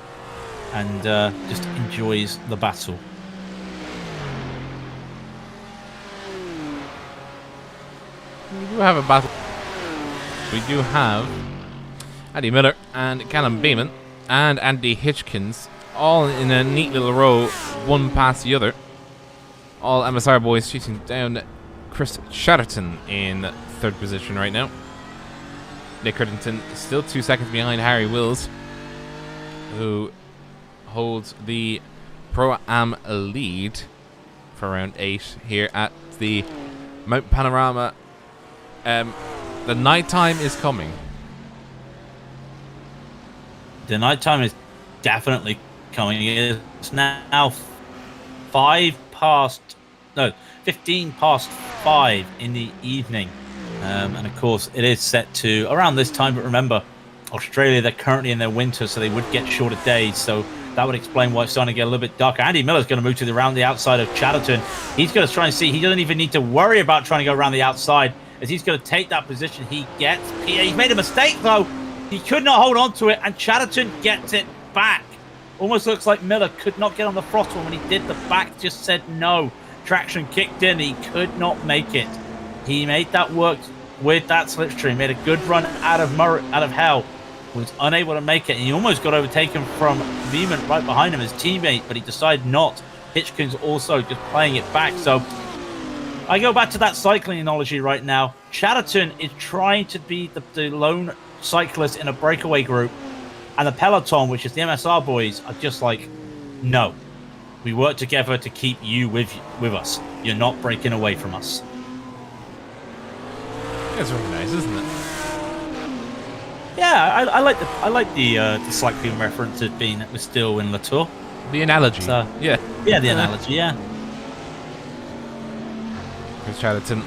and just enjoys the battle.
We do have a battle. We do have Andy Miller and Callum Beeman and Andy Hitchkins all in a neat little row, one past the other. All MSR boys shooting down Chris Chatterton in 3rd position right now. Nick Crittenden still 2 seconds behind Harry Wills, who holds the Pro-Am lead for round 8 here at the Mount Panorama. The nighttime is coming.
The nighttime is definitely coming. It's now 15 past 5 in the evening. And of course, it is set to around this time. But remember, Australia, they're currently in their winter, so they would get shorter days. So that would explain why it's starting to get a little bit darker. Andy Miller's going to move to around the outside of Chatterton. He's going to try and see. He doesn't even need to worry about trying to go around the outside, as he's going to take that position. He's made a mistake, though. He could not hold on to it, and Chatterton gets it back. Almost looks like Miller could not get on the throttle. When he did, the back just said no. Traction kicked in. He could not make it. He made that work with that slipstream. Made a good run out of hell. Was unable to make it, and he almost got overtaken from Beeman right behind him, his teammate, but he decided not. Hitchkins also just playing it back. So I go back to that cycling analogy right now. Chatterton is trying to be the lone cyclist in a breakaway group, and the peloton, which is the MSR boys, are just like, no, we work together to keep you with us. You're not breaking away from us.
It's really nice, isn't it?
Yeah, I like the cycling references being at Still in Latour.
The analogy. Yeah.
Yeah, the analogy. Yeah.
Chris Chatterton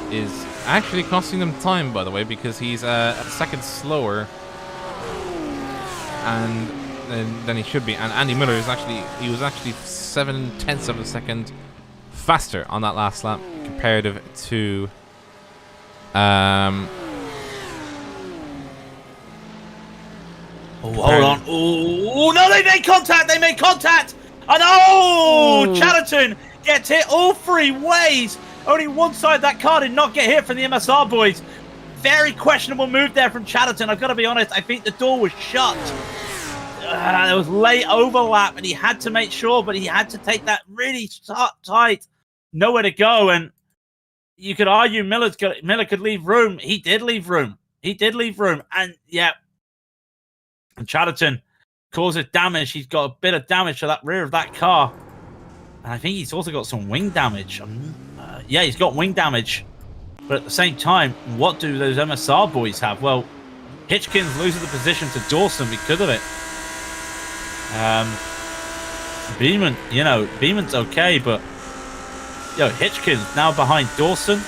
is actually costing them time, by the way, because he's a second slower, and than he should be. And Andy Miller was actually 7/10 of a second faster on that last lap comparative to
hold on. Oh no, they made contact! They made contact! And oh, Chatterton gets hit all three ways. Only one side of that car did not get hit from the MSR boys. Very questionable move there from Chatterton. I've got to be honest. I think the door was shut. There was late overlap, and he had to make sure, but he had to take that really tight. Nowhere to go, and you could argue Miller could leave room. He did leave room. And yeah, and Chatterton causes damage. He's got a bit of damage to that rear of that car, and I think he's also got some wing damage. Yeah, he's got wing damage, but at the same time, what do those MSR boys have? Well, Hitchkins loses the position to Dawson because of it. Beeman's okay, but Hitchkins now behind Dawson.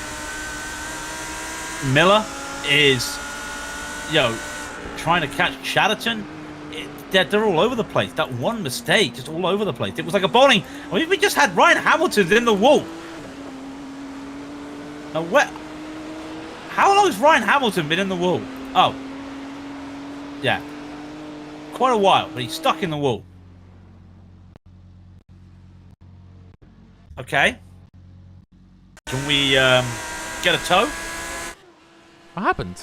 Miller is trying to catch Chatterton. They're all over the place. That one mistake, just all over the place. It was like a bowling. I mean, we just had Ryan Hamilton in the wall. Now, how long has Ryan Hamilton been in the wall? Oh, yeah, quite a while, but he's stuck in the wall. Okay. Can we get a tow?
what happened?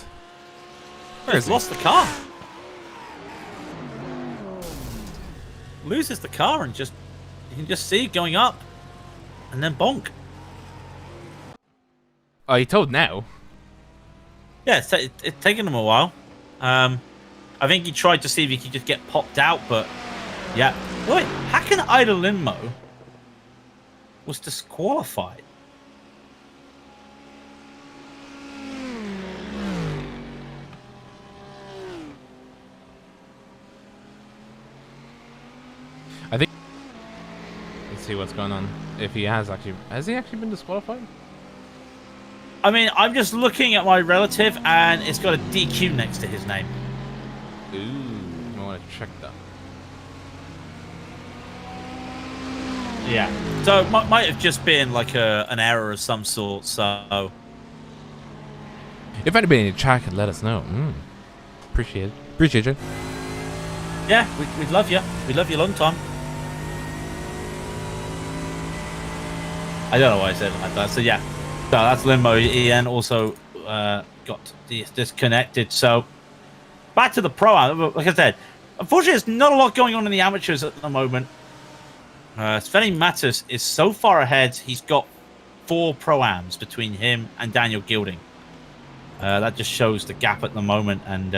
Where
He's lost the car. Loses the car and you can just see it going up and then bonk.
Oh, he towed now.
Yeah, it's taken him a while. I think he tried to see if he could just get popped out, but yeah. Wait, Hakan Idalinmo was disqualified.
I think. Let's see what's going on. If he has he actually been disqualified?
I mean, I'm just looking at my relative, and it's got a DQ next to his name.
Ooh, I want to check that.
Yeah. So it might have just been like an error of some sort. So
if anybody in the chat could let us know, appreciate it.
Yeah, we'd love you. We love you long time. I don't know why I said it like that. So yeah. So that's Limbo. Ian also got disconnected. So back to the pro-am. Like I said, unfortunately, there's not a lot going on in the amateurs at the moment. Sveni Matus is so far ahead. He's got 4 pro-ams between him and Daniel Gilding. That just shows the gap at the moment. And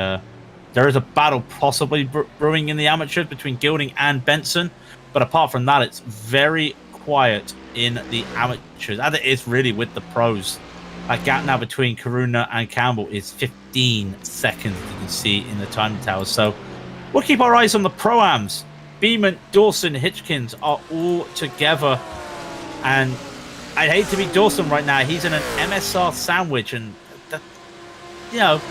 there is a battle possibly brewing in the amateurs between Gilding and Benson. But apart from that, it's very quiet in the amateurs, as it is really with the pros. That gap now between Karuna and Campbell is 15 seconds, you can see in the time tower. So we'll keep our eyes on the pro-ams. Beeman, Dawson, Hitchkins are all together, and I'd hate to be Dawson right now. He's in an MSR sandwich, and those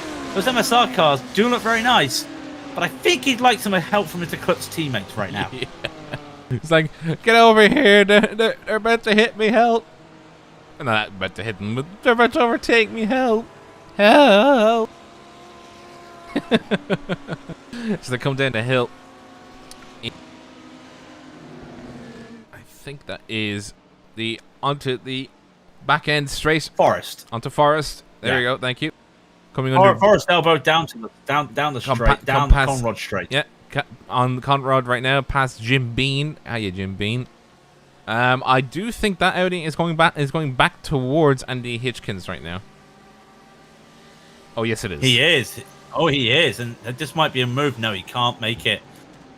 MSR cars do look very nice, but I think he'd like some help from Mr. Cook's teammates right now.
Yeah. It's like, get over here, they're about to hit me, help. They're not about to hit them, but they're about to overtake me, help. So they come down the hill. I think that is onto the back end straight.
Forest.
Onto Forest. There we go, thank you. Coming under
Forest elbow down to down the straight, down the Conrod straight.
Yeah. On Conrad right now, past Jim Bean. Hiya, Jim Bean. I do think that Audi is going back towards Andy Hitchkins right now. Oh yes, it is.
He is. Oh, he is, and this might be a move. No, he can't make it,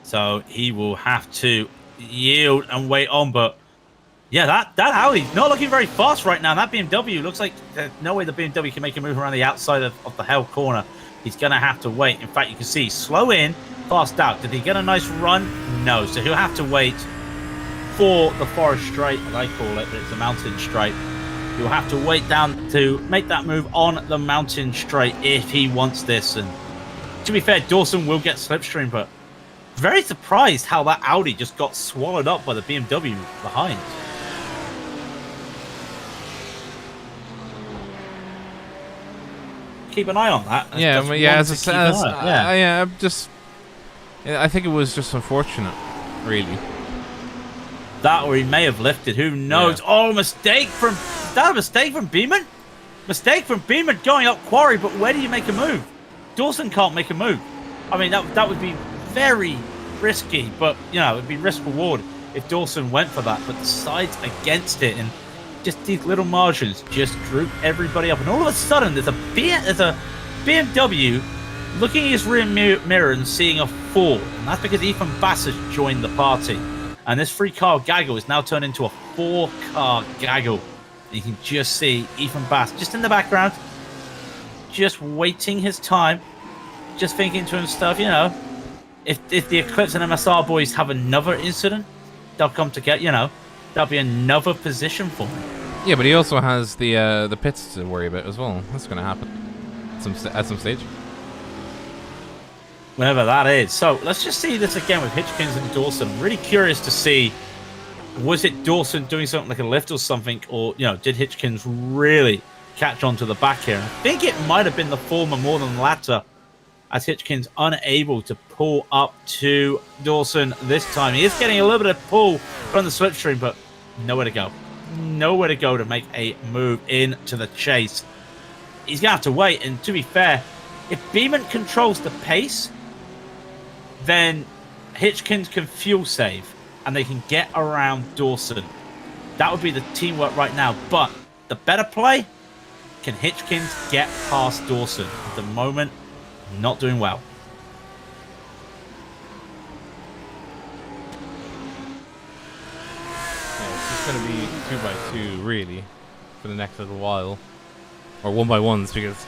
so he will have to yield and wait on. But yeah, that Audi's not looking very fast right now. That BMW looks like there's no way the BMW can make a move around the outside of the hell corner. He's gonna have to wait. In fact, you can see slow in, fast out. Did he get a nice run? No, so he'll have to wait for the forest straight, as I call it, but it's a mountain straight. You'll have to wait down to make that move on the mountain straight if he wants this. And to be fair, Dawson will get slipstream, but very surprised how that Audi just got swallowed up by the BMW behind. Keep an eye on that.
I think it was just unfortunate, really.
That, or he may have lifted. Who knows? Yeah. Oh, mistake from... Is that a mistake from Beeman? Mistake from Beeman going up quarry, but where do you make a move? Dawson can't make a move. I mean, that would be very risky, but, you know, it would be risk-reward if Dawson went for that. But the side's against it, and just these little margins just group everybody up. And all of a sudden, there's a BMW looking at his rear mirror and seeing a Ford. And that's because Ethan Bass has joined the party. And this 3-car gaggle is now turned into a 4-car gaggle. You can just see Ethan Bass just in the background, just waiting his time, just thinking to himself, you know, if the Eclipse and MSR boys have another incident, they'll come together, you know, that'll be another position for him.
Yeah, but he also has the pits to worry about as well. That's going to happen at some stage.
Whenever that is. So let's just see this again with Hitchkins and Dawson. I'm really curious to see, was it Dawson doing something like a lift or something, or, you know, did Hitchkins really catch on to the back here? And I think it might have been the former more than the latter, as Hitchkins unable to pull up to Dawson this time. He is getting a little bit of pull from the slipstream, but nowhere to go. Nowhere to go to make a move into the chase. He's going to have to wait, and to be fair, if Beeman controls the pace, then Hitchkins can fuel save and they can get around Dawson. That would be the teamwork right now. But the better play, can Hitchkins get past Dawson? At the moment, not doing well.
Yeah, it's just going to be 2x2 really for the next little while, or 1x1s, because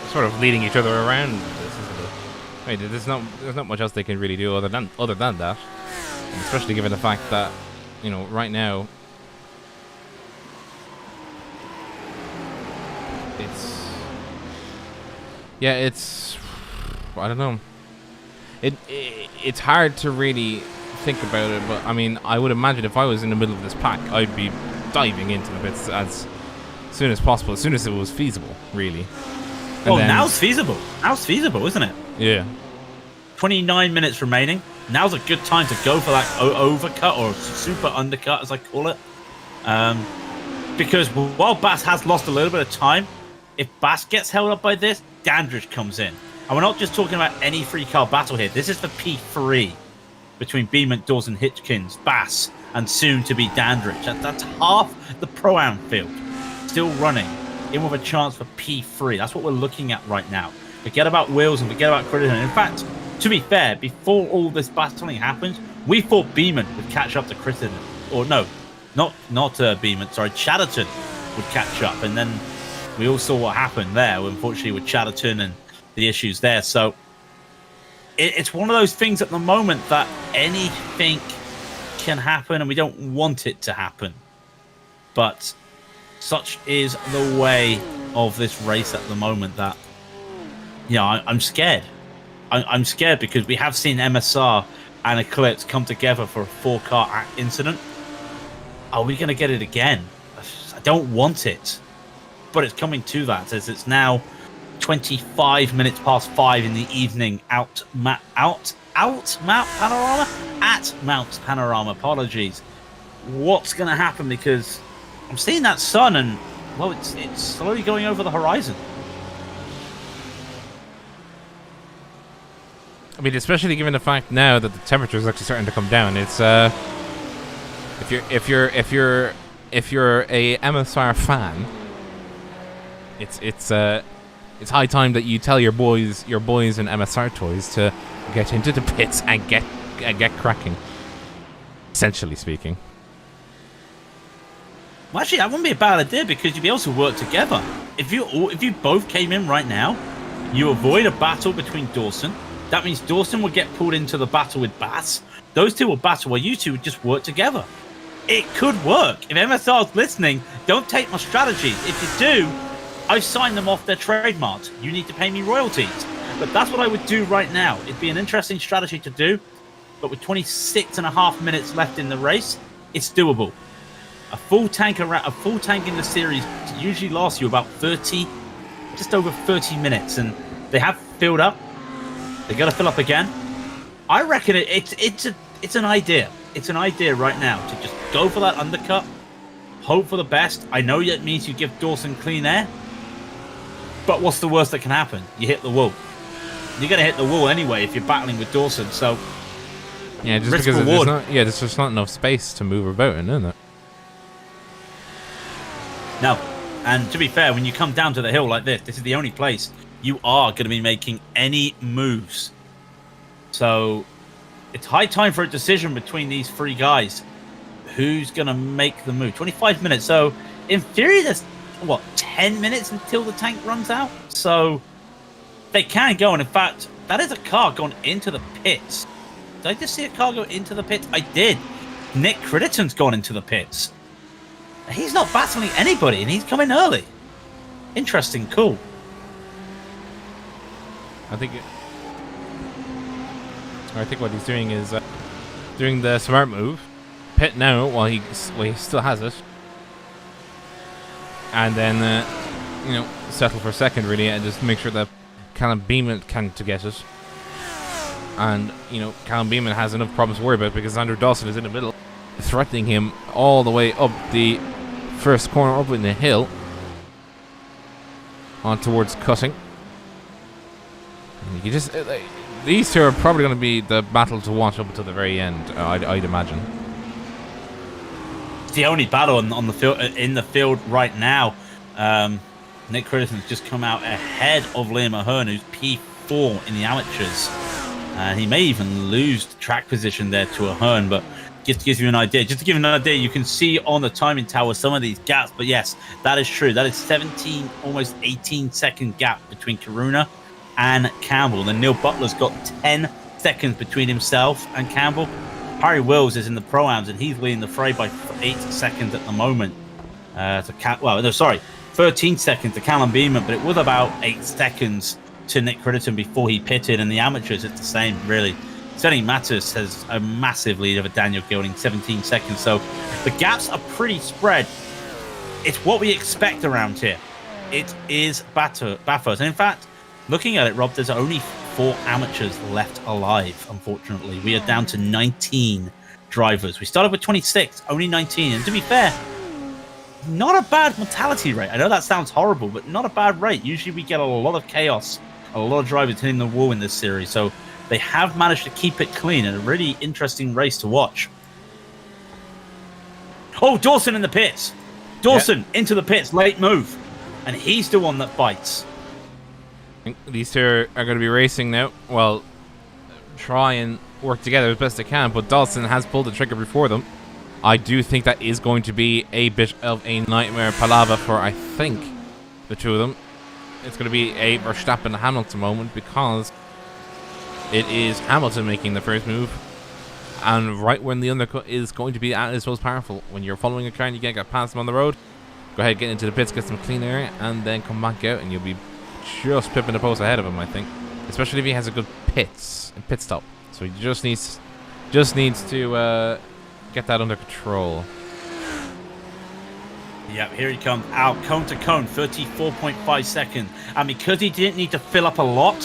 they're sort of leading each other around this, isn't it? I mean, there's not much else they can really do other than that, and especially given the fact that, you know, right now it's I don't know. It's hard to really think about it, but I mean, I would imagine if I was in the middle of this pack, I'd be diving into the bits as soon as possible, as soon as it was feasible, really.
And now it's feasible. Now it's feasible, isn't it?
Yeah.
29 minutes remaining. Now's a good time to go for that overcut, or super undercut, as I call it. Because while Bass has lost a little bit of time, if Bass gets held up by this, Dandridge comes in. And we're not just talking about any 3-car battle here. This is the P3 between Beeman, Dawson, Hitchkins, Bass, and soon to be Dandridge. That's half the Pro-Am field still running in with a chance for P3. That's what we're looking at right now. Forget about Wills and forget about Crittenden. In fact, to be fair, before all this battling happens, we thought Beeman would catch up to Crittenden. Or no, not Beeman, sorry, Chatterton would catch up. And then we all saw what happened there, unfortunately, with Chatterton and the issues there. So it's one of those things at the moment that anything can happen, and we don't want it to happen. But such is the way of this race at the moment that, you know, I'm scared. I'm scared because we have seen MSR and Eclipse come together for a 4-car incident. Are we going to get it again? I don't want it, but it's coming to that, as it's now 25 minutes past 5 in the evening at Mount Panorama? At Mount Panorama, apologies. What's going to happen? Because I'm seeing that sun, and, well, it's slowly going over the horizon.
I mean, especially given the fact now that the temperature is actually starting to come down, it's if you're a MSR fan, it's high time that you tell your boys in MSR toys to get into the pits and get cracking. Essentially speaking.
Well, actually, that wouldn't be a bad idea because you'd be able to work together. If you both came in right now, you avoid a battle between Dawson. That means Dawson would get pulled into the battle with Bass. Those two will battle while you two would just work together. It could work. If MSR's listening, don't take my strategies. If you do, I've signed them off their trademarks. You need to pay me royalties. But that's what I would do right now. It'd be an interesting strategy to do. But with 26.5 minutes left in the race, it's doable. A full tank in the series usually lasts you about just over 30 minutes, and they have filled up. They got to fill up again. I reckon it's an idea. It's an idea right now to just go for that undercut, hope for the best. I know that means you give Dawson clean air, but what's the worst that can happen? You hit the wall. You're gonna hit the wall anyway if you're battling with Dawson. So
yeah, just because there's just not enough space to move about in, isn't it?
No, and to be fair, when you come down to the hill like this is the only place you are going to be making any moves. So it's high time for a decision between these three guys. Who's going to make the move? 25 minutes. So in theory, there's, 10 minutes until the tank runs out? So they can go. And in fact, that is a car going into the pits. Did I just see a car go into the pits? I did. Nick Critterton's gone into the pits. He's not battling anybody, and he's coming early. Interesting, cool.
I think what he's doing is doing the smart move, pit now while he still has it, and then settle for a second really, and just make sure that Callum Beeman can't get it. And Callum Beeman has enough problems to worry about because Andrew Dawson is in the middle, threatening him all the way up the first corner, up in the hill, on towards cutting. And you just these two are probably going to be the battle to watch up until the very end. I'd imagine.
It's the only battle on the field in the field right now. Nick Critterton's just come out ahead of Liam Ahern, who's P4 in the amateurs. He may even lose track position there to Ahern, but just gives you an idea. Just to give you an idea, you can see on the timing tower some of these gaps. But yes, that is true. That is 17, almost 18-second gap between Karuna and Campbell. Then Neil Butler's got 10 seconds between himself and Campbell. Harry Wills is in the Pro-Ams, and he's leading the fray by 8 seconds at the moment. 13 seconds to Callum Beeman, but it was about 8 seconds to Nick Critterton before he pitted. And the amateurs, it's the same, really. Sonny Matters has a massive lead over Daniel Gilding, 17 seconds. So the gaps are pretty spread. It's what we expect around here. It is Bathurst. And in fact, looking at it, Rob, there's only 4 amateurs left alive, unfortunately. We are down to 19 drivers. We started with 26, only 19. And to be fair, not a bad mortality rate. I know that sounds horrible, but not a bad rate. Usually we get a lot of chaos, a lot of drivers hitting the wall in this series. So they have managed to keep it clean, and a really interesting race to watch. Oh, Dawson in the pits. Dawson into the pits, late move. And he's the one that bites.
These two are going to be racing now. Well, try and work together as best they can, but Dawson has pulled the trigger before them. I do think that is going to be a bit of a nightmare palaver for, I think, the two of them. It's going to be a Verstappen-Hamilton moment because it is Hamilton making the first move, and right when the undercut is going to be at its most powerful. When you're following a car and you get past him on the road, go ahead, get into the pits, get some clean air, and then come back out, and you'll be just pipping the post ahead of him, I think. Especially if he has a good pit stop. So he just needs to get that under control.
Yep, here he comes out cone to cone, 34.5 seconds. And because he didn't need to fill up a lot,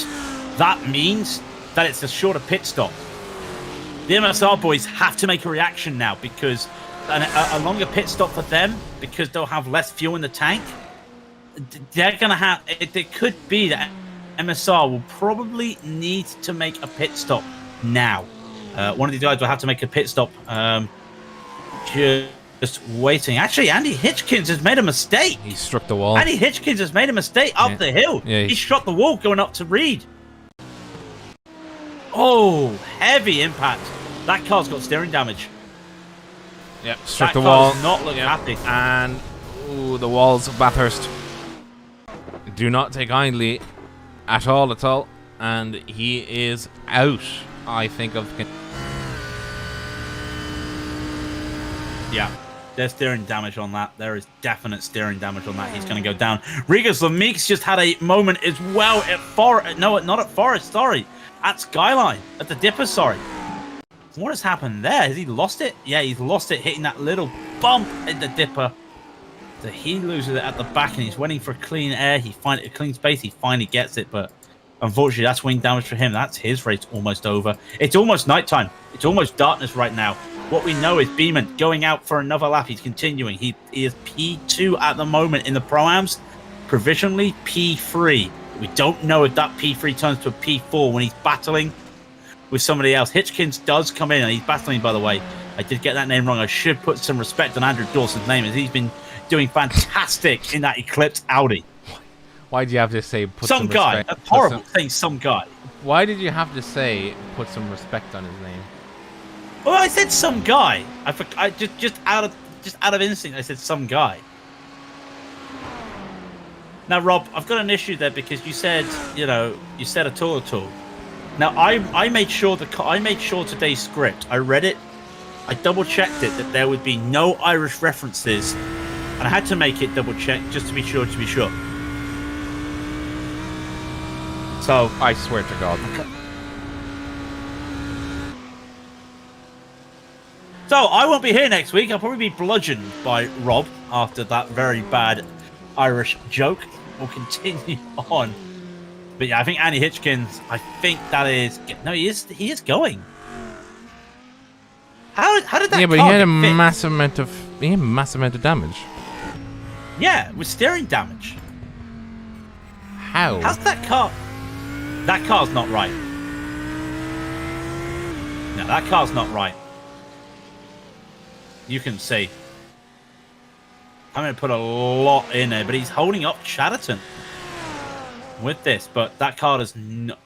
that means that it's a shorter pit stop. The MSR boys have to make a reaction now because a longer pit stop for them, because they'll have less fuel in the tank. They're going to have, it could be that MSR will probably need to make a pit stop now. One of these guys will have to make a pit stop just waiting. Actually, Andy Hitchkins has made a mistake.
He struck the wall.
Andy Hitchkins has made a mistake up the hill.
Yeah,
he struck the wall going up to Reed. Oh, heavy impact. That car's got steering damage.
Yep, struck
that
the wall.
Does not look happy.
And the walls of Bathurst do not take kindly at all. And he is out, I think, of...
Yeah, there's steering damage on that. There is definite steering damage on that. He's going to go down. Rigas Lemix just had a moment as well at Forest. No, not at Forest, sorry. At Skyline. At the Dipper, sorry. What has happened there? Has he lost it? Yeah, he's lost it, hitting that little bump in the Dipper. So he loses it at the back, and he's waiting for clean air. He finds a clean space. He finally gets it, but unfortunately, that's wing damage for him. That's his race almost over. It's almost nighttime. It's almost darkness right now. What we know is Beeman going out for another lap. He's continuing. He is P2 at the moment in the Pro-Ams. Provisionally P3. We don't know if that P3 turns to a P4 when he's battling with somebody else. Hitchkins does come in, and he's battling, by the way. I did get that name wrong. I should put some respect on Andrew Dawson's name, as he's been doing fantastic in that Eclipse Audi.
Why do you have to say put
some guy?
respect?
That's horrible saying some guy.
Why did you have to say put some respect on his name?
Well, I said some guy. I just out of instinct, I said some guy. Now, Rob, I've got an issue there because you said, you said a tool. Now, I made sure today's script. I read it. I double checked it that there would be no Irish references, and I had to make it double check just to be sure. So
I swear to God.
So I won't be here next week. I'll probably be bludgeoned by Rob after that very bad Irish joke. We'll continue on. But yeah, I think Andy Hitchkins, I think that is... No, he is going. How did that?
Yeah, but he had a massive amount of damage.
Yeah, with steering damage.
How?
How's that car? That car's not right. No, that car's not right. You can see. I'm going to put a lot in there, but he's holding up Chatterton with this, but that car does not...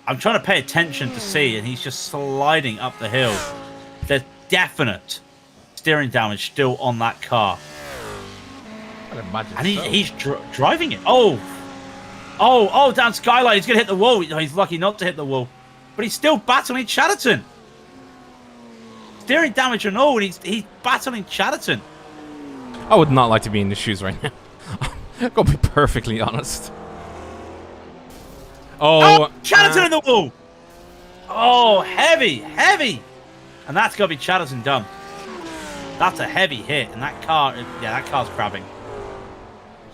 I'm trying to pay attention to see, and he's just sliding up the hill. There's definite steering damage still on that car.
I'd imagine
and he's driving it. Oh, down Skyline. He's going to hit the wall. He's lucky not to hit the wall. But he's still battling Chatterton. Steering damage and all, and he's battling Chatterton.
I would not like to be in the shoes right now. I'm going to be perfectly honest. Oh,
Chatterton in the wall. Oh, heavy. And that's got to be Chatterton done. That's a heavy hit, and that car, that car's crabbing.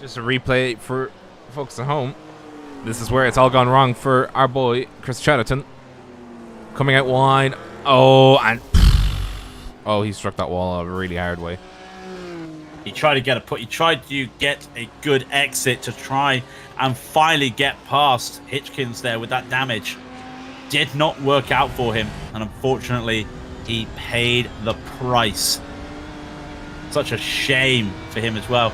Just a replay for folks at home. This is where it's all gone wrong for our boy, Chris Chatterton. Coming out wide. Oh, and... Oh, he struck that wall a really hard way.
He tried to get a good exit to try and finally get past Hitchkins there with that damage. Did not work out for him, and unfortunately, he paid the price. Such a shame for him as well.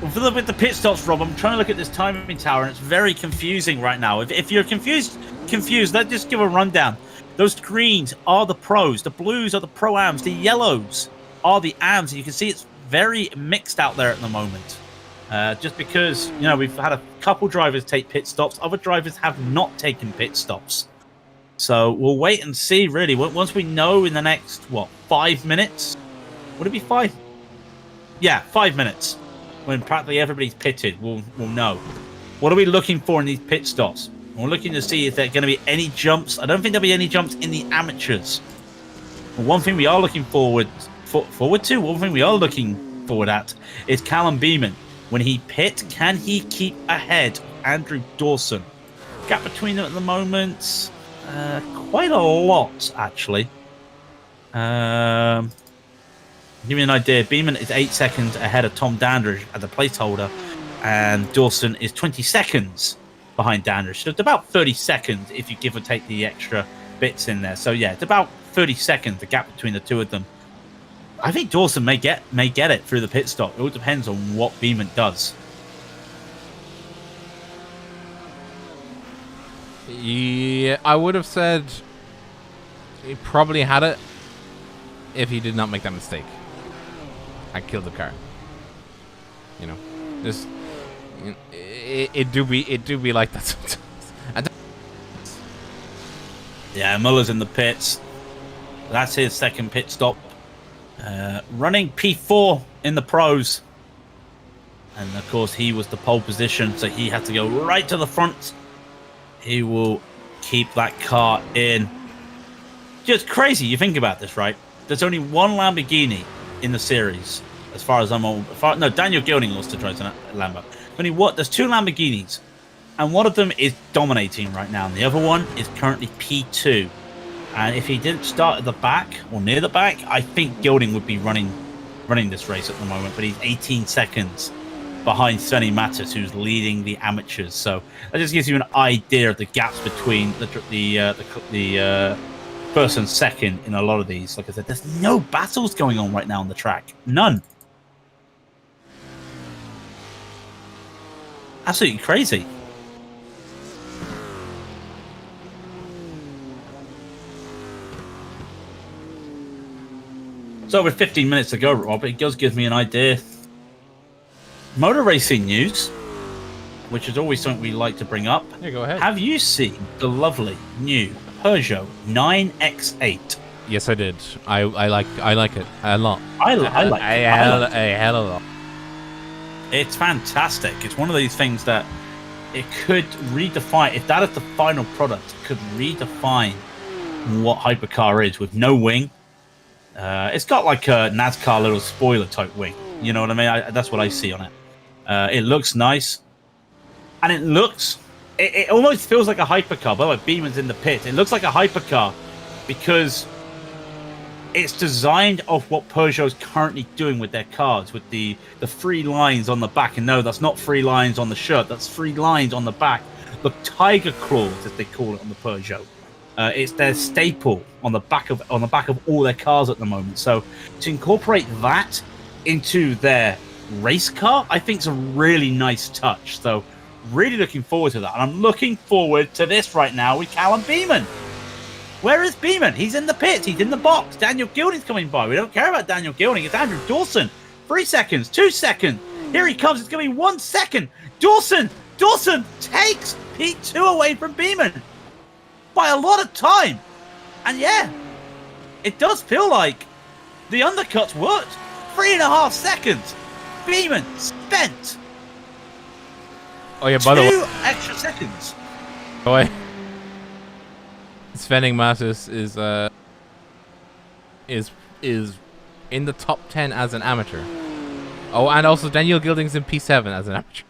With the pit stops, Rob, I'm trying to look at this timing tower, and it's very confusing right now. If you're confused, let's just give a rundown. Those greens are the pros, the blues are the pro-ams, the yellows are the ams, and you can see it's very mixed out there at the moment. Just because, we've had a couple drivers take pit stops, other drivers have not taken pit stops. So we'll wait and see, really. Once we know in the next, 5 minutes? Would it be 5? Yeah, 5 minutes. When practically everybody's pitted, we'll know. What are we looking for in these pit stops? We're looking to see if there are going to be any jumps. I don't think there'll be any jumps in the amateurs. But one thing we are looking forward at is Callum Beeman. When he pit, can he keep ahead of Andrew Dawson? Gap between them at the moment, quite a lot, actually. Give you an idea, Beeman is 8 seconds ahead of Tom Dandridge at the placeholder, and Dawson is 20 seconds behind Dandridge. So it's about 30 seconds if you give or take the extra bits in there. So yeah, it's about 30 seconds, the gap between the two of them. I think Dawson may get it through the pit stop. It all depends on what Beeman does.
Yeah, I would have said he probably had it if he did not make that mistake. I killed the car. You know, just it do be like that sometimes.
Yeah, Muller's in the pits. That's his second pit stop. Running P4 in the pros. And of course, he was the pole position, so he had to go right to the front. He will keep that car in. Just crazy. You think about this, right? There's only one Lamborghini in the series, as far as I'm on. No, Daniel Gilding lost to Triton Lambo. There's two Lamborghinis, and one of them is dominating right now, and the other one is currently P2. And if he didn't start at the back or near the back, I think Gilding would be running this race at the moment. But he's 18 seconds behind Sonny Matus, who's leading the amateurs. So that just gives you an idea of the gaps between the first and second in a lot of these. Like I said, there's no battles going on right now on the track. None. Absolutely crazy. So with 15 minutes to go, Rob, it does give me an idea. Motor racing news, which is always something we like to bring up.
Yeah, go ahead.
Have you seen the lovely new Peugeot 9X8?
Yes, I did. I like it a lot.
I like it
a hell of a lot.
It's fantastic. It's one of these things that it could redefine. If that is the final product, it could redefine what hypercar is with no wing. It's got like a NASCAR little spoiler type wing. You know what I mean? That's what I see on it. It looks nice. And it almost feels like a hypercar. By the way, Beeman's in the pit. It looks like a hypercar because it's designed off what Peugeot is currently doing with their cars, with the three lines on the back. And no, that's not three lines on the shirt. That's three lines on the back. The tiger claws, as they call it on the Peugeot. It's their staple on the back of all their cars at the moment. So to incorporate that into their race car, I think is a really nice touch. So really looking forward to that. And I'm looking forward to this right now with Callum Beeman. Where is Beeman? He's in the pits. He's in the box. Daniel Gilding's coming by. We don't care about Daniel Gilding. It's Andrew Dawson. 3 seconds. 2 seconds. Here he comes. It's going to be 1 second. Dawson takes P2 away from Beeman by a lot of time. And yeah, it does feel like the undercuts worked. 3.5 seconds. Beeman spent.
Oh yeah, by the way,
2 extra seconds.
boy, Svenning Matus is in the top 10 as an amateur. Oh, and also Daniel Gilding's in P7 as an amateur.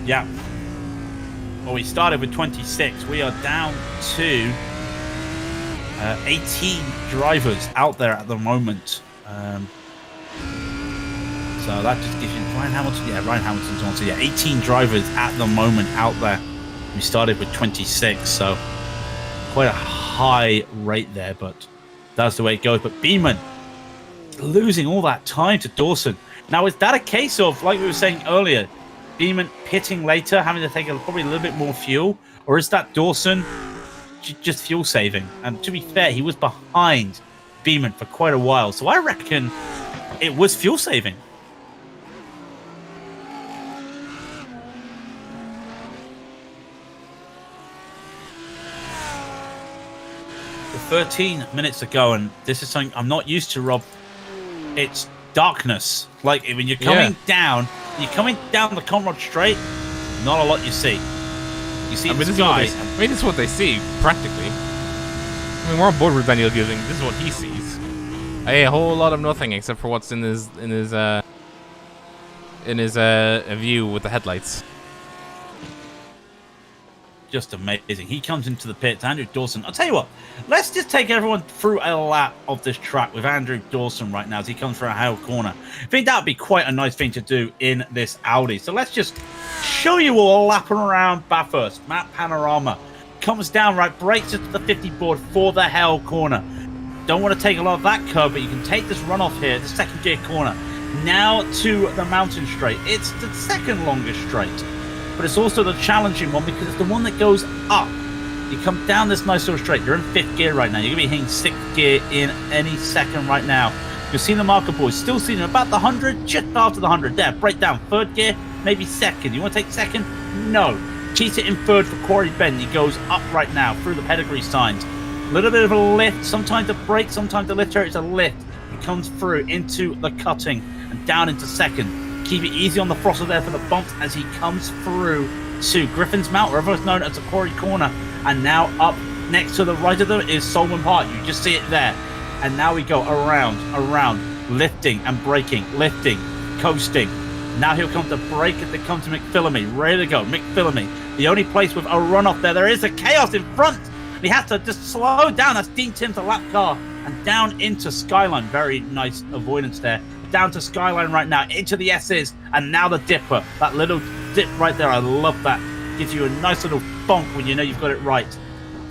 Yeah. Well, we started with 26. We are down to 18 drivers out there at the moment. So that just gives you Ryan Hamilton. Yeah, Ryan Hamilton's on. So yeah, 18 drivers at the moment out there. We started with 26, so quite a high rate there, but that's the way it goes. But Beeman losing all that time to Dawson. Now, is that a case of, like we were saying earlier, Beeman pitting later, having to take probably a little bit more fuel? Or is that Dawson just fuel saving? And to be fair, he was behind Beeman for quite a while. So I reckon it was fuel saving. For 13 minutes to go, and this is something I'm not used to, Rob. It's darkness. Like when you're coming down, the Conrad Straight, not a lot you see. You see the sky.
This is what they see practically. I mean, we're on board with Daniel Gilding. This is what he sees. A whole lot of nothing except for what's in his view with the headlights.
Just amazing. He comes into the pits. Andrew Dawson. I'll tell you what. Let's just take everyone through a lap of this track with Andrew Dawson right now as he comes through a Hale corner. I think that would be quite a nice thing to do in this Audi. So let's just show you all lapping around Bathurst. Mount Panorama comes down right, breaks into the 50 board for the Hale corner. Don't want to take a lot of that curve, but you can take this runoff here, the second gear corner. Now to the mountain straight. It's the second longest straight, but it's also the challenging one because it's the one that goes up. You come down this nice little straight. You're in 5th gear right now. You're going to be hitting 6th gear in any second right now. You'll see the marker boys still seeing about the 100, just after the 100. There, break down. 3rd gear, maybe 2nd. You want to take 2nd? No. Cheats it in 3rd for Corey Ben. He goes up right now through the pedigree signs. A little bit of a lift. Sometimes a break, sometimes the lift. It's a lift. He comes through into the cutting and down into 2nd. Keep it easy on the throttle there for the bumps as he comes through to Griffin's Mount, or otherwise known as the Quarry Corner. And now up next to the right of them is Solomon Park. You just see it there. And now we go around, lifting and braking, lifting, coasting. Now he'll come to brake and then come to McPhillamy. Ready to go. McPhillamy, the only place with a runoff there. There is a chaos in front. He has to just slow down. That's Dean Tim's a lap car. And down into Skyline. Very nice avoidance there. Down to Skyline right now. Into the S's. And now the dipper. That little dip right there. I love that. Gives you a nice little bonk when you know you've got it right.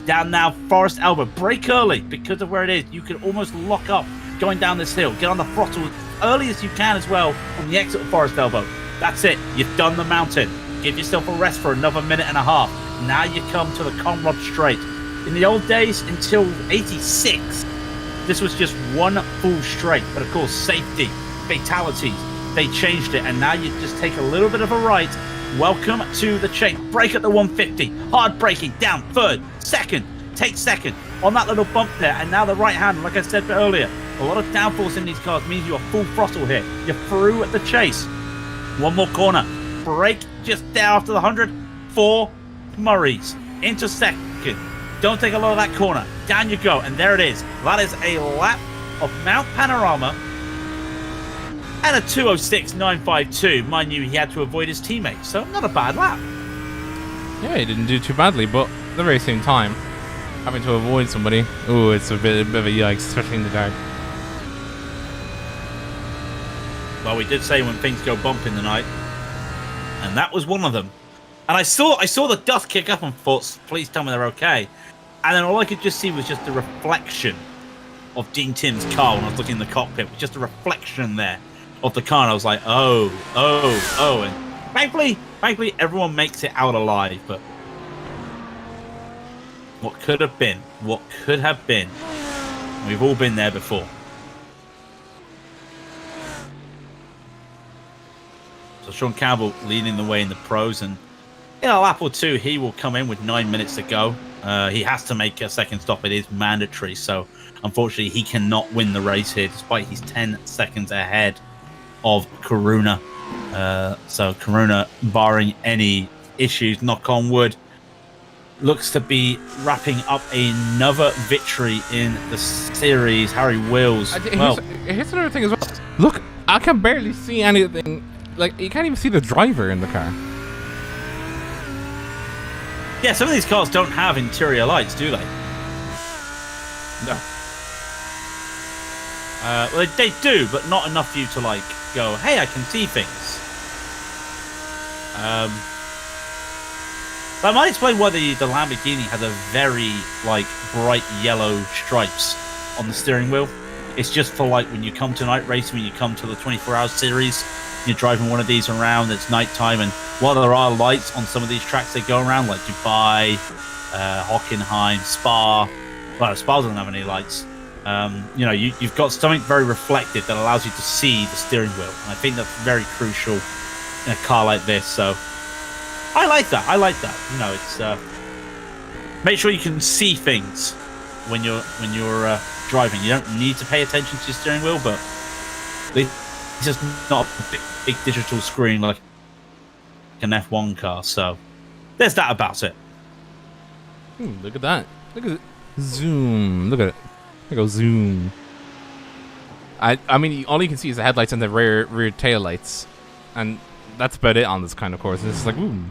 Down now, Forest Elbow. Brake early because of where it is. You can almost lock up going down this hill. Get on the throttle as early as you can as well on the exit of Forest Elbow. That's it. You've done the mountain. Give yourself a rest for another minute and a half. Now you come to the Conrod Straight. In the old days, until 86, this was just one full straight. But of course, safety, fatalities, they changed it. And now you just take a little bit of a right. Welcome to the chase. Brake at the 150. Hard braking. Down. 3rd. 2nd. Take 2nd. On that little bump there. And now the right hand, like I said earlier. A lot of downforce in these cars means you're full throttle here. You're through at the chase. One more corner. Brake just there after the 100. 4 Murrays. Into 2nd. Don't take a lot of that corner. Down you go. And there it is. That is a lap of Mount Panorama. And a 2:06.952. Mind you, he had to avoid his teammates, so not a bad lap.
Yeah, he didn't do too badly, but at the very same time, having to avoid somebody, ooh, it's a bit of a yikes, especially in the dark.
Well, we did say when things go bump in the night, and that was one of them. And I saw the dust kick up and thought, please tell me they're okay. And then all I could just see was just the reflection of Dean Tim's car when I was looking in the cockpit. It was just a reflection there of the car, and I was like, oh. And thankfully, everyone makes it out alive, but what could have been, we've all been there before. So Sean Campbell leading the way in the pros, and in a lap or two, he will come in with 9 minutes to go. He has to make a second stop. It is mandatory, so unfortunately, he cannot win the race here, despite he's 10 seconds ahead of Karuna. So Karuna, barring any issues, knock on wood, looks to be wrapping up another victory in the series. Harry Wills.
Here's another thing as well. Look, I can barely see anything. Like, you can't even see the driver in the car.
Yeah, some of these cars don't have interior lights, do they?
No.
Well, they do, but not enough for you to, like, go, hey, I can see things. That might explain why the Lamborghini has a very, like, bright yellow stripes on the steering wheel. It's just for, like, when you come to night racing, when you come to the 24-hour series, you're driving one of these around, it's nighttime, and while there are lights on some of these tracks they go around, like Dubai, Hockenheim, Spa. Well, Spa doesn't have any lights. You know, you've got something very reflective that allows you to see the steering wheel. And I think that's very crucial in a car like this. So I like that. You know, it's make sure you can see things when you're driving. You don't need to pay attention to your steering wheel, but it's just not a big digital screen like an F1 car. So there's that about it.
Look at that. Look at it. Zoom. Look at it. There goes zoom. I mean, all you can see is the headlights and the rear tail lights, and that's about it on this kind of course. It's like, ooh.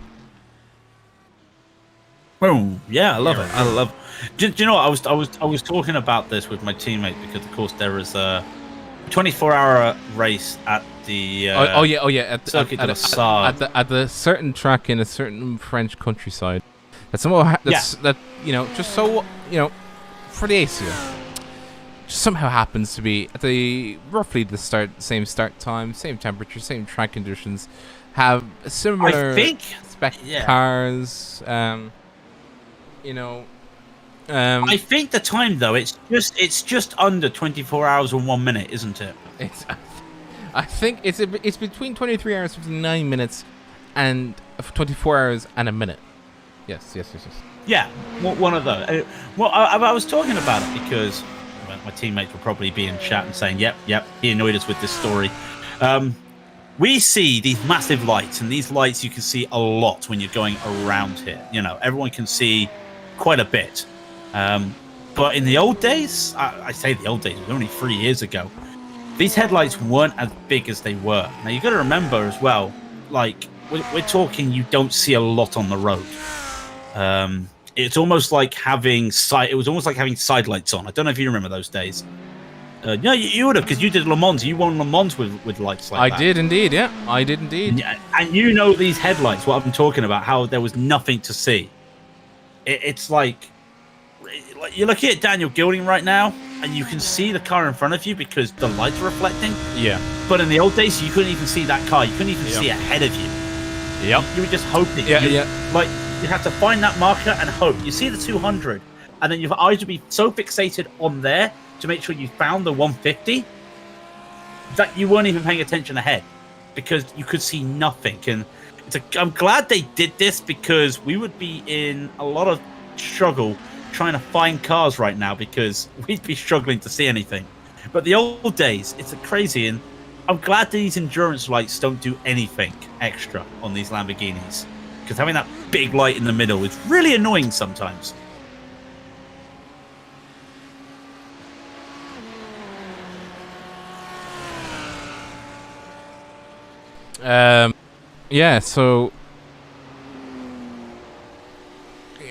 Boom. Yeah, I love it. I love. Do you know what? I was talking about this with my teammate because, of course, there is a 24-hour race at the at
the certain track in a certain French countryside. That somehow that you know, just so you know, for the ACO, somehow happens to be at the roughly the same start time, same temperature, same track conditions, have similar spec cars. You know,
I think the time though it's just under 24 hours and 1 minute, isn't it?
I think it's between 23 hours 59 minutes and 24 hours and a minute. Yes.
Yeah, one of those. Well, I was talking about it because my teammates will probably be in chat and saying, yep, he annoyed us with this story. We see these massive lights, and these lights you can see a lot when you're going around here. You know, everyone can see quite a bit. But in the old days, I say the old days, it was only 3 years ago, these headlights weren't as big as they were. Now, you got to remember as well, like, we're talking you don't see a lot on the road. It's almost like having side lights on. I don't know if you remember those days. No, you would have, because you did Le Mans. You won Le Mans with lights like that.
I did indeed, yeah. I did indeed.
Yeah, and you know these headlights, what I'm talking about, how there was nothing to see. It's like you're looking at Daniel Gilding right now, and you can see the car in front of you because the lights are reflecting.
Yeah.
But in the old days, you couldn't even see that car. You couldn't even see ahead of you.
Yep.
You were just hoping. Like, you have to find that marker and hope. You see the 200, and then your eyes would be so fixated on there to make sure you found the 150 that you weren't even paying attention ahead because you could see nothing. And I'm glad they did this because we would be in a lot of struggle trying to find cars right now because we'd be struggling to see anything. But the old days, it's crazy, and I'm glad these endurance lights don't do anything extra on these Lamborghinis because having that big light in the middle is really annoying sometimes.
Yeah, so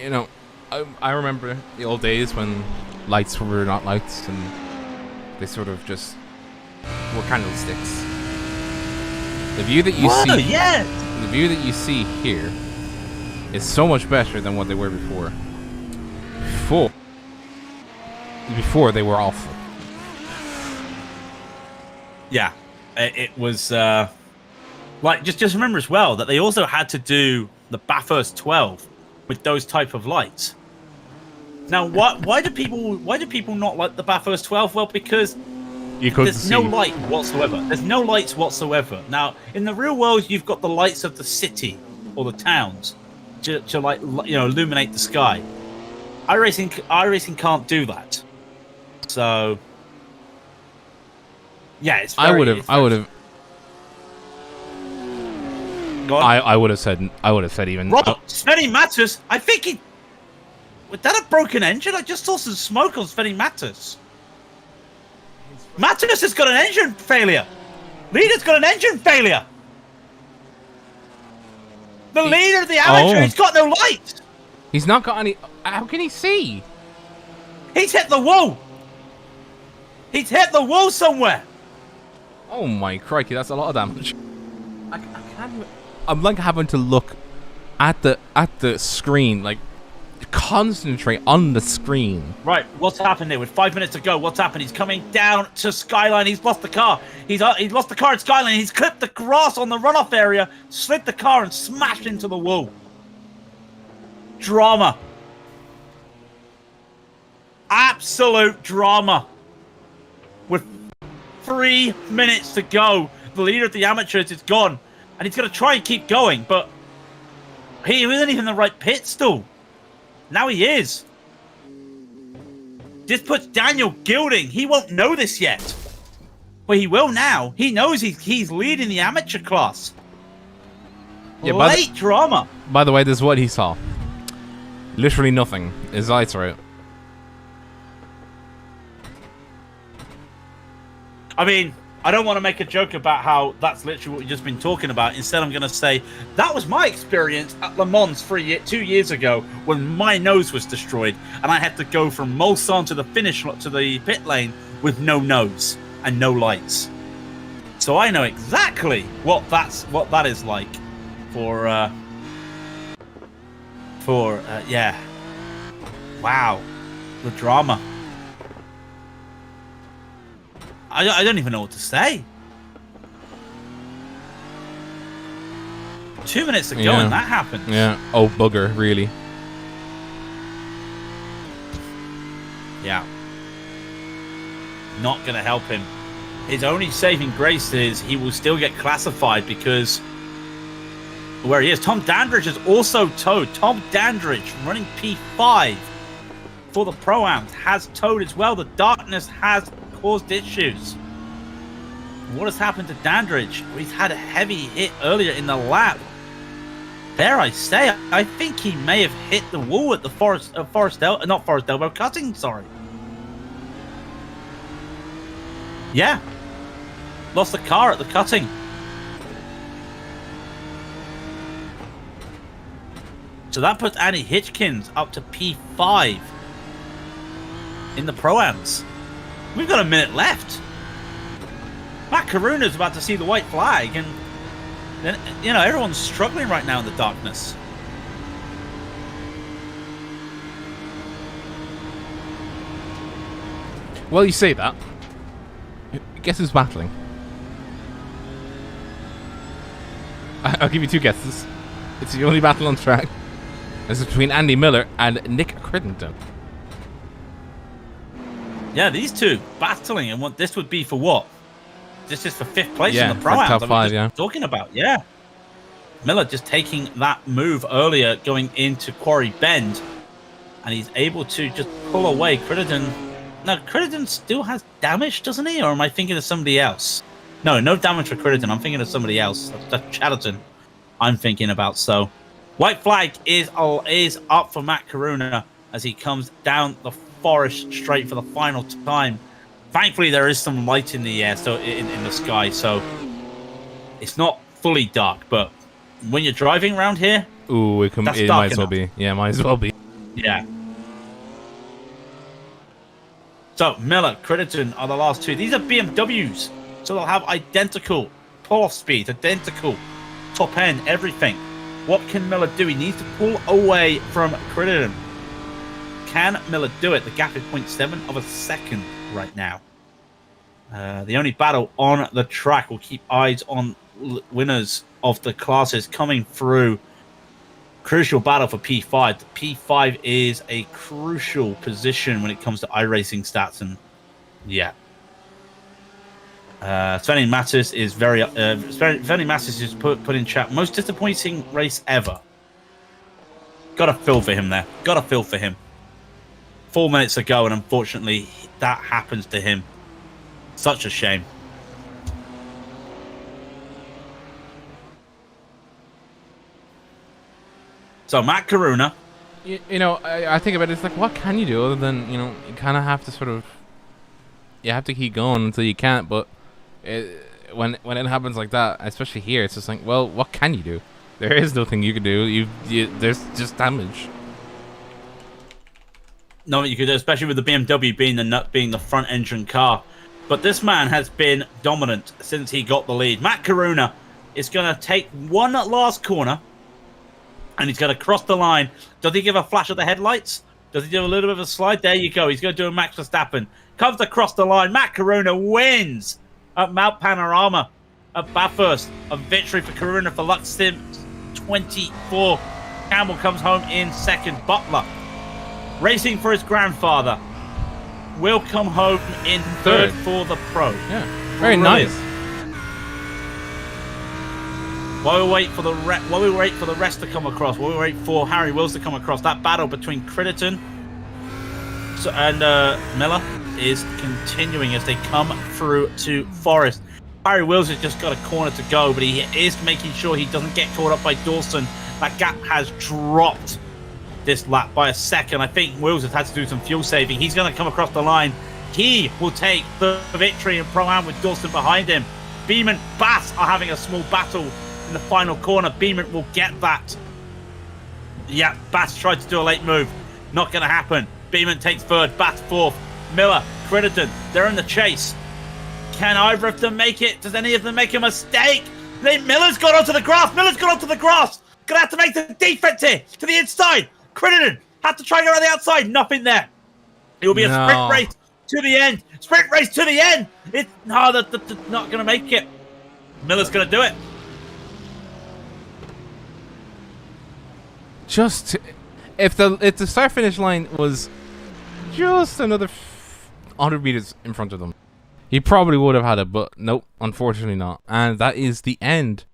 you know, I remember the old days when lights were not lights and they sort of just were candlesticks. The view that you see here is so much better than what they were before. Before they were awful.
Yeah, it was like just remember as well that they also had to do the Bathurst 12 with those type of lights. Now, why do people not like the Bathurst 12? Well, because there's no light whatsoever. There's no lights whatsoever. Now, in the real world, you've got the lights of the city or the towns to like, you know, illuminate the sky. iRacing can't do that. So, yeah, it's very,
I would have said even.
Rob, Svenny Matters, I think was that a broken engine? I just saw some smoke on Svenny Matters. Matters has got an engine failure. Leader's got an engine failure. The leader of the amateur, he's got no light.
He's not got any. How can he see?
He's hit the wall. He's hit the wall somewhere.
Oh my crikey, that's a lot of damage. I can't even. I'm like having to look at the screen, like concentrate on the screen.
Right, what's happened there? With 5 minutes to go, what's happened? He's coming down to Skyline. He's lost the car. He's lost the car at Skyline. He's clipped the grass on the runoff area, slid the car, and smashed into the wall. Drama. Absolute drama. With 3 minutes to go, the leader of the amateurs is gone. And he's going to try and keep going, but he wasn't even in the right pit still. Now he is. This puts Daniel Gilding. He won't know this yet. Well, he will now. He knows he's leading the amateur class. Yeah, late drama.
By the way, this is what he saw. Literally nothing. His lights are out.
I mean, I don't want to make a joke about how that's literally what we've just been talking about. Instead, I'm going to say that was my experience at Le Mans 2 years ago when my nose was destroyed and I had to go from Mulsanne to the finish to the pit lane with no nose and no lights. So I know exactly what that is like for yeah. Wow, the drama. I don't even know what to say. 2 minutes ago and that happened.
Yeah. Oh, bugger, really.
Yeah. Not going to help him. His only saving grace is he will still get classified because where he is. Tom Dandridge is also towed. Tom Dandridge running P5 for the Pro-Ams has towed as well. The darkness has caused issues. What has happened to Dandridge? He's had a heavy hit earlier in the lap. Dare I say, I think he may have hit the wall at the not Forest Elbow cutting, sorry. Yeah. Lost the car at the cutting. So that puts Andy Hitchkins up to P5 in the Pro-Ams. We've got a minute left. Matt Karuna's about to see the white flag, and then, you know, everyone's struggling right now in the darkness.
Well, you say that. Guess who's battling? I'll give you two guesses. It's the only battle on track. This is between Andy Miller and Nick Crittenden.
Yeah, these two battling, and what this would be for what? This is for 5th place
in
the Pro-Ams.
top 5,
Talking about, yeah. Miller just taking that move earlier, going into Quarry Bend, and he's able to just pull away. Crittenden. Now, Crittenden still has damage, doesn't he? Or am I thinking of somebody else? No damage for Crittenden. I'm thinking of somebody else. That's Chatterton I'm thinking about. So, white flag is up for Matt Karuna as he comes down the forest straight for the final time. Thankfully, there is some light in the air, so in the sky, so it's not fully dark. But when you're driving around here,
ooh, it might as well be. Yeah, might as well be.
Yeah. So Miller, Crittenden are the last two. These are BMWs, so they'll have identical pull-off speed, identical top end, everything. What can Miller do? He needs to pull away from Crittenden. Can Miller do it? The gap is 0.7 of a second right now. The only battle on the track. We'll keep eyes on winners of the classes coming through. Crucial battle for P5. The P5 is a crucial position when it comes to iRacing stats, and yeah. Svenny Mattis is Svenny Mattis is put in chat. Most disappointing race ever. Got a feel for him there. Got a feel for him. 4 minutes ago, and unfortunately, that happens to him. Such a shame. So, Matt Karuna.
You know, I think about it, it's like, what can you do other than, you know, you kind of have to sort of, you have to keep going until you can't, but when it happens like that, especially here, it's just like, well, what can you do? There is nothing you can do. There's just damage.
No, you could do, especially with the BMW being the front engine car. But this man has been dominant since he got the lead. Matt Karuna is going to take one last corner, and he's going to cross the line. Does he give a flash of the headlights? Does he do a little bit of a slide? There you go. He's going to do a Max Verstappen. Comes across the line. Matt Karuna wins at Mount Panorama at Bathurst. A victory for Karuna for Lux Sim 24. Campbell comes home in second. Butler, racing for his grandfather, will come home in third for the Pro.
Yeah, very nice.
While we wait for the rest to come across, while we wait for Harry Wills to come across, that battle between Crittenden and Miller is continuing as they come through to Forest. Harry Wills has just got a corner to go, but he is making sure he doesn't get caught up by Dawson. That gap has dropped this lap by a second. I think Wills has had to do some fuel saving. He's going to come across the line. He will take the victory in Pro-Am with Dawson behind him. Beeman, Bass are having a small battle in the final corner. Beeman will get that. Yeah, Bass tried to do a late move. Not going to happen. Beeman takes third, Bass fourth. Miller, Crittenden, they're in the chase. Can either of them make it? Does any of them make a mistake? Miller's got onto the grass. Miller's got onto the grass. Gonna have to make the defense here to the inside. Crittenden had to try and go around the outside. Nothing there. It will be a sprint race to the end. Sprint race to the end. It's no, that's not going to make it. Miller's going to do it.
Just if the start finish line was just another 100 meters in front of them, he probably would have had it, but nope, unfortunately not. And that is the end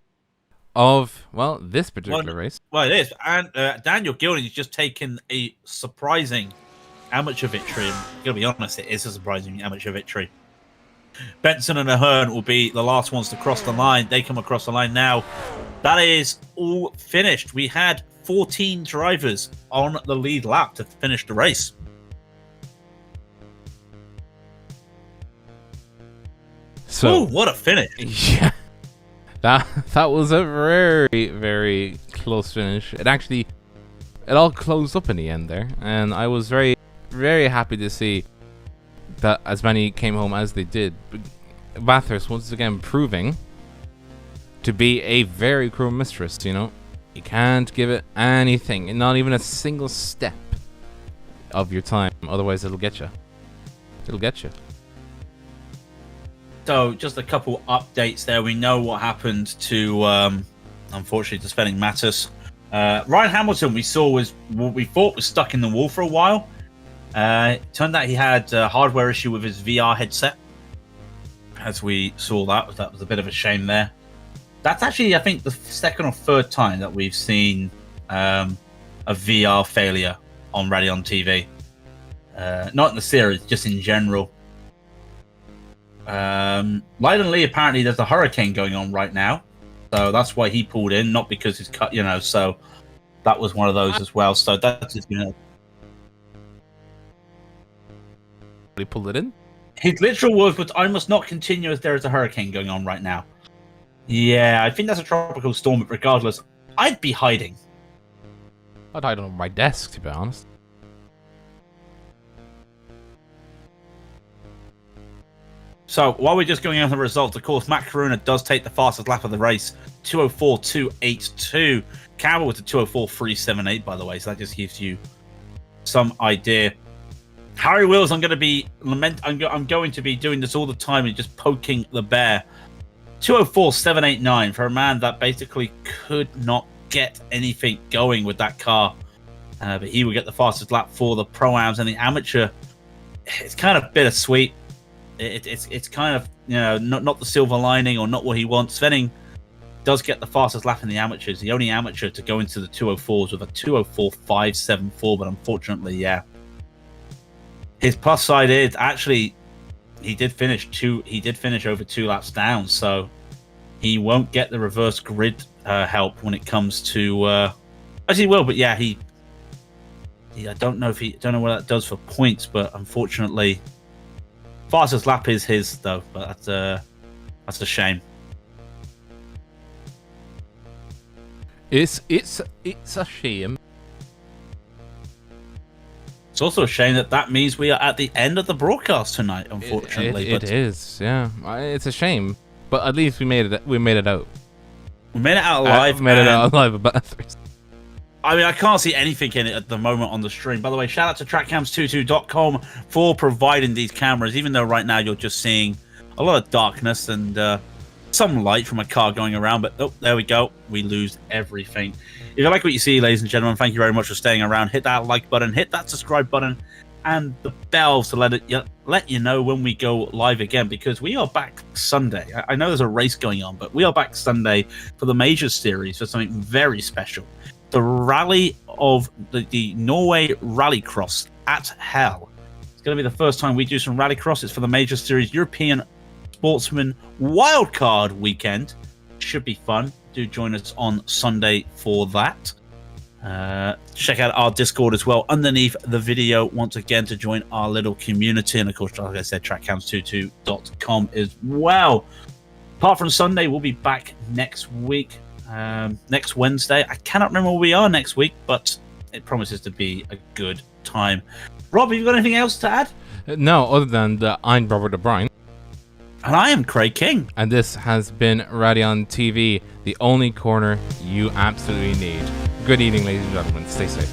of, well, this particular race.
Well, it is. And Daniel Gilding has just taken a surprising amateur victory. I'm going to be honest, it is a surprising amateur victory. Benson and Ahern will be the last ones to cross the line. They come across the line now. That is all finished. We had 14 drivers on the lead lap to finish the race.
So,
ooh, what a finish.
Yeah. That was a very, very close finish. It all closed up in the end there. And I was very, very happy to see that as many came home as they did. Bathurst once again proving to be a very cruel mistress, you know. You can't give it anything, not even a single step of your time. Otherwise, it'll get you. It'll get you.
So, just a couple updates there. We know what happened to, unfortunately, to Svenning Mattis. Ryan Hamilton, we saw was what we thought was stuck in the wall for a while. It turned out he had a hardware issue with his VR headset. As we saw that was a bit of a shame there. That's actually, I think, the second or third time that we've seen a VR failure on Raidillon TV. Not in the series, just in general. Lyden Lee, apparently there's a hurricane going on right now. So that's why he pulled in, not because he's cut, you know. So that was one of those as well. So that's just, you know.
He pulled it in?
His literal words was, I must not continue as there is a hurricane going on right now. Yeah, I think that's a tropical storm, but regardless, I'd be hiding.
I'd hide on my desk, to be honest.
So, while we're just going over the results, of course, Matt Corona does take the fastest lap of the race, 2:04.282. Campbell with the 2:04.378, by the way, so that just gives you some idea. Harry Wills, I'm going to be doing this all the time and just poking the bear. 2:04.789 for a man that basically could not get anything going with that car. But he will get the fastest lap for the Pro-Ams and the amateur. It's kind of bittersweet. It's kind of, you know, not the silver lining or not what he wants. Svenning does get the fastest lap in the amateurs. The only amateur to go into the 2:04s with a 2:04.574, but unfortunately, yeah. His plus side is actually he did finish over 2 laps down, so he won't get the reverse grid help when it comes to as he will, but yeah, I don't know what that does for points, but unfortunately fastest lap is his though, but that's a shame.
It's a shame.
It's also a shame that means we are at the end of the broadcast tonight, unfortunately.
It is, yeah. It's a shame, but at least we made it. We made it out.
We made it out alive.
We made it out alive about Bathurst.
I mean, I can't see anything in it at the moment on the stream. By the way, shout out to trackcams22.com for providing these cameras, even though right now you're just seeing a lot of darkness and some light from a car going around. But oh, there we go. We lose everything. If you like what you see, ladies and gentlemen, thank you very much for staying around. Hit that like button, hit that subscribe button, and the bell to let you know when we go live again, because we are back Sunday. I know there's a race going on, but we are back Sunday for the Major Series for something very special. The rally of the Norway Rallycross at Hell. It's going to be the first time we do some Rallycross. It's for the Major Series European Sportsman Wildcard Weekend. Should be fun. Do join us on Sunday for that. Check out our Discord as well underneath the video once again to join our little community. And of course, like I said, trackcams22.com as well. Apart from Sunday, we'll be back next week. Next Wednesday. I cannot remember where we are next week, but it promises to be a good time. Rob, have you got anything else to add?
No, other than that I'm Robert O'Brien.
And I am Craig King.
And this has been Raidillon TV, the only corner you absolutely need. Good evening, ladies and gentlemen. Stay safe.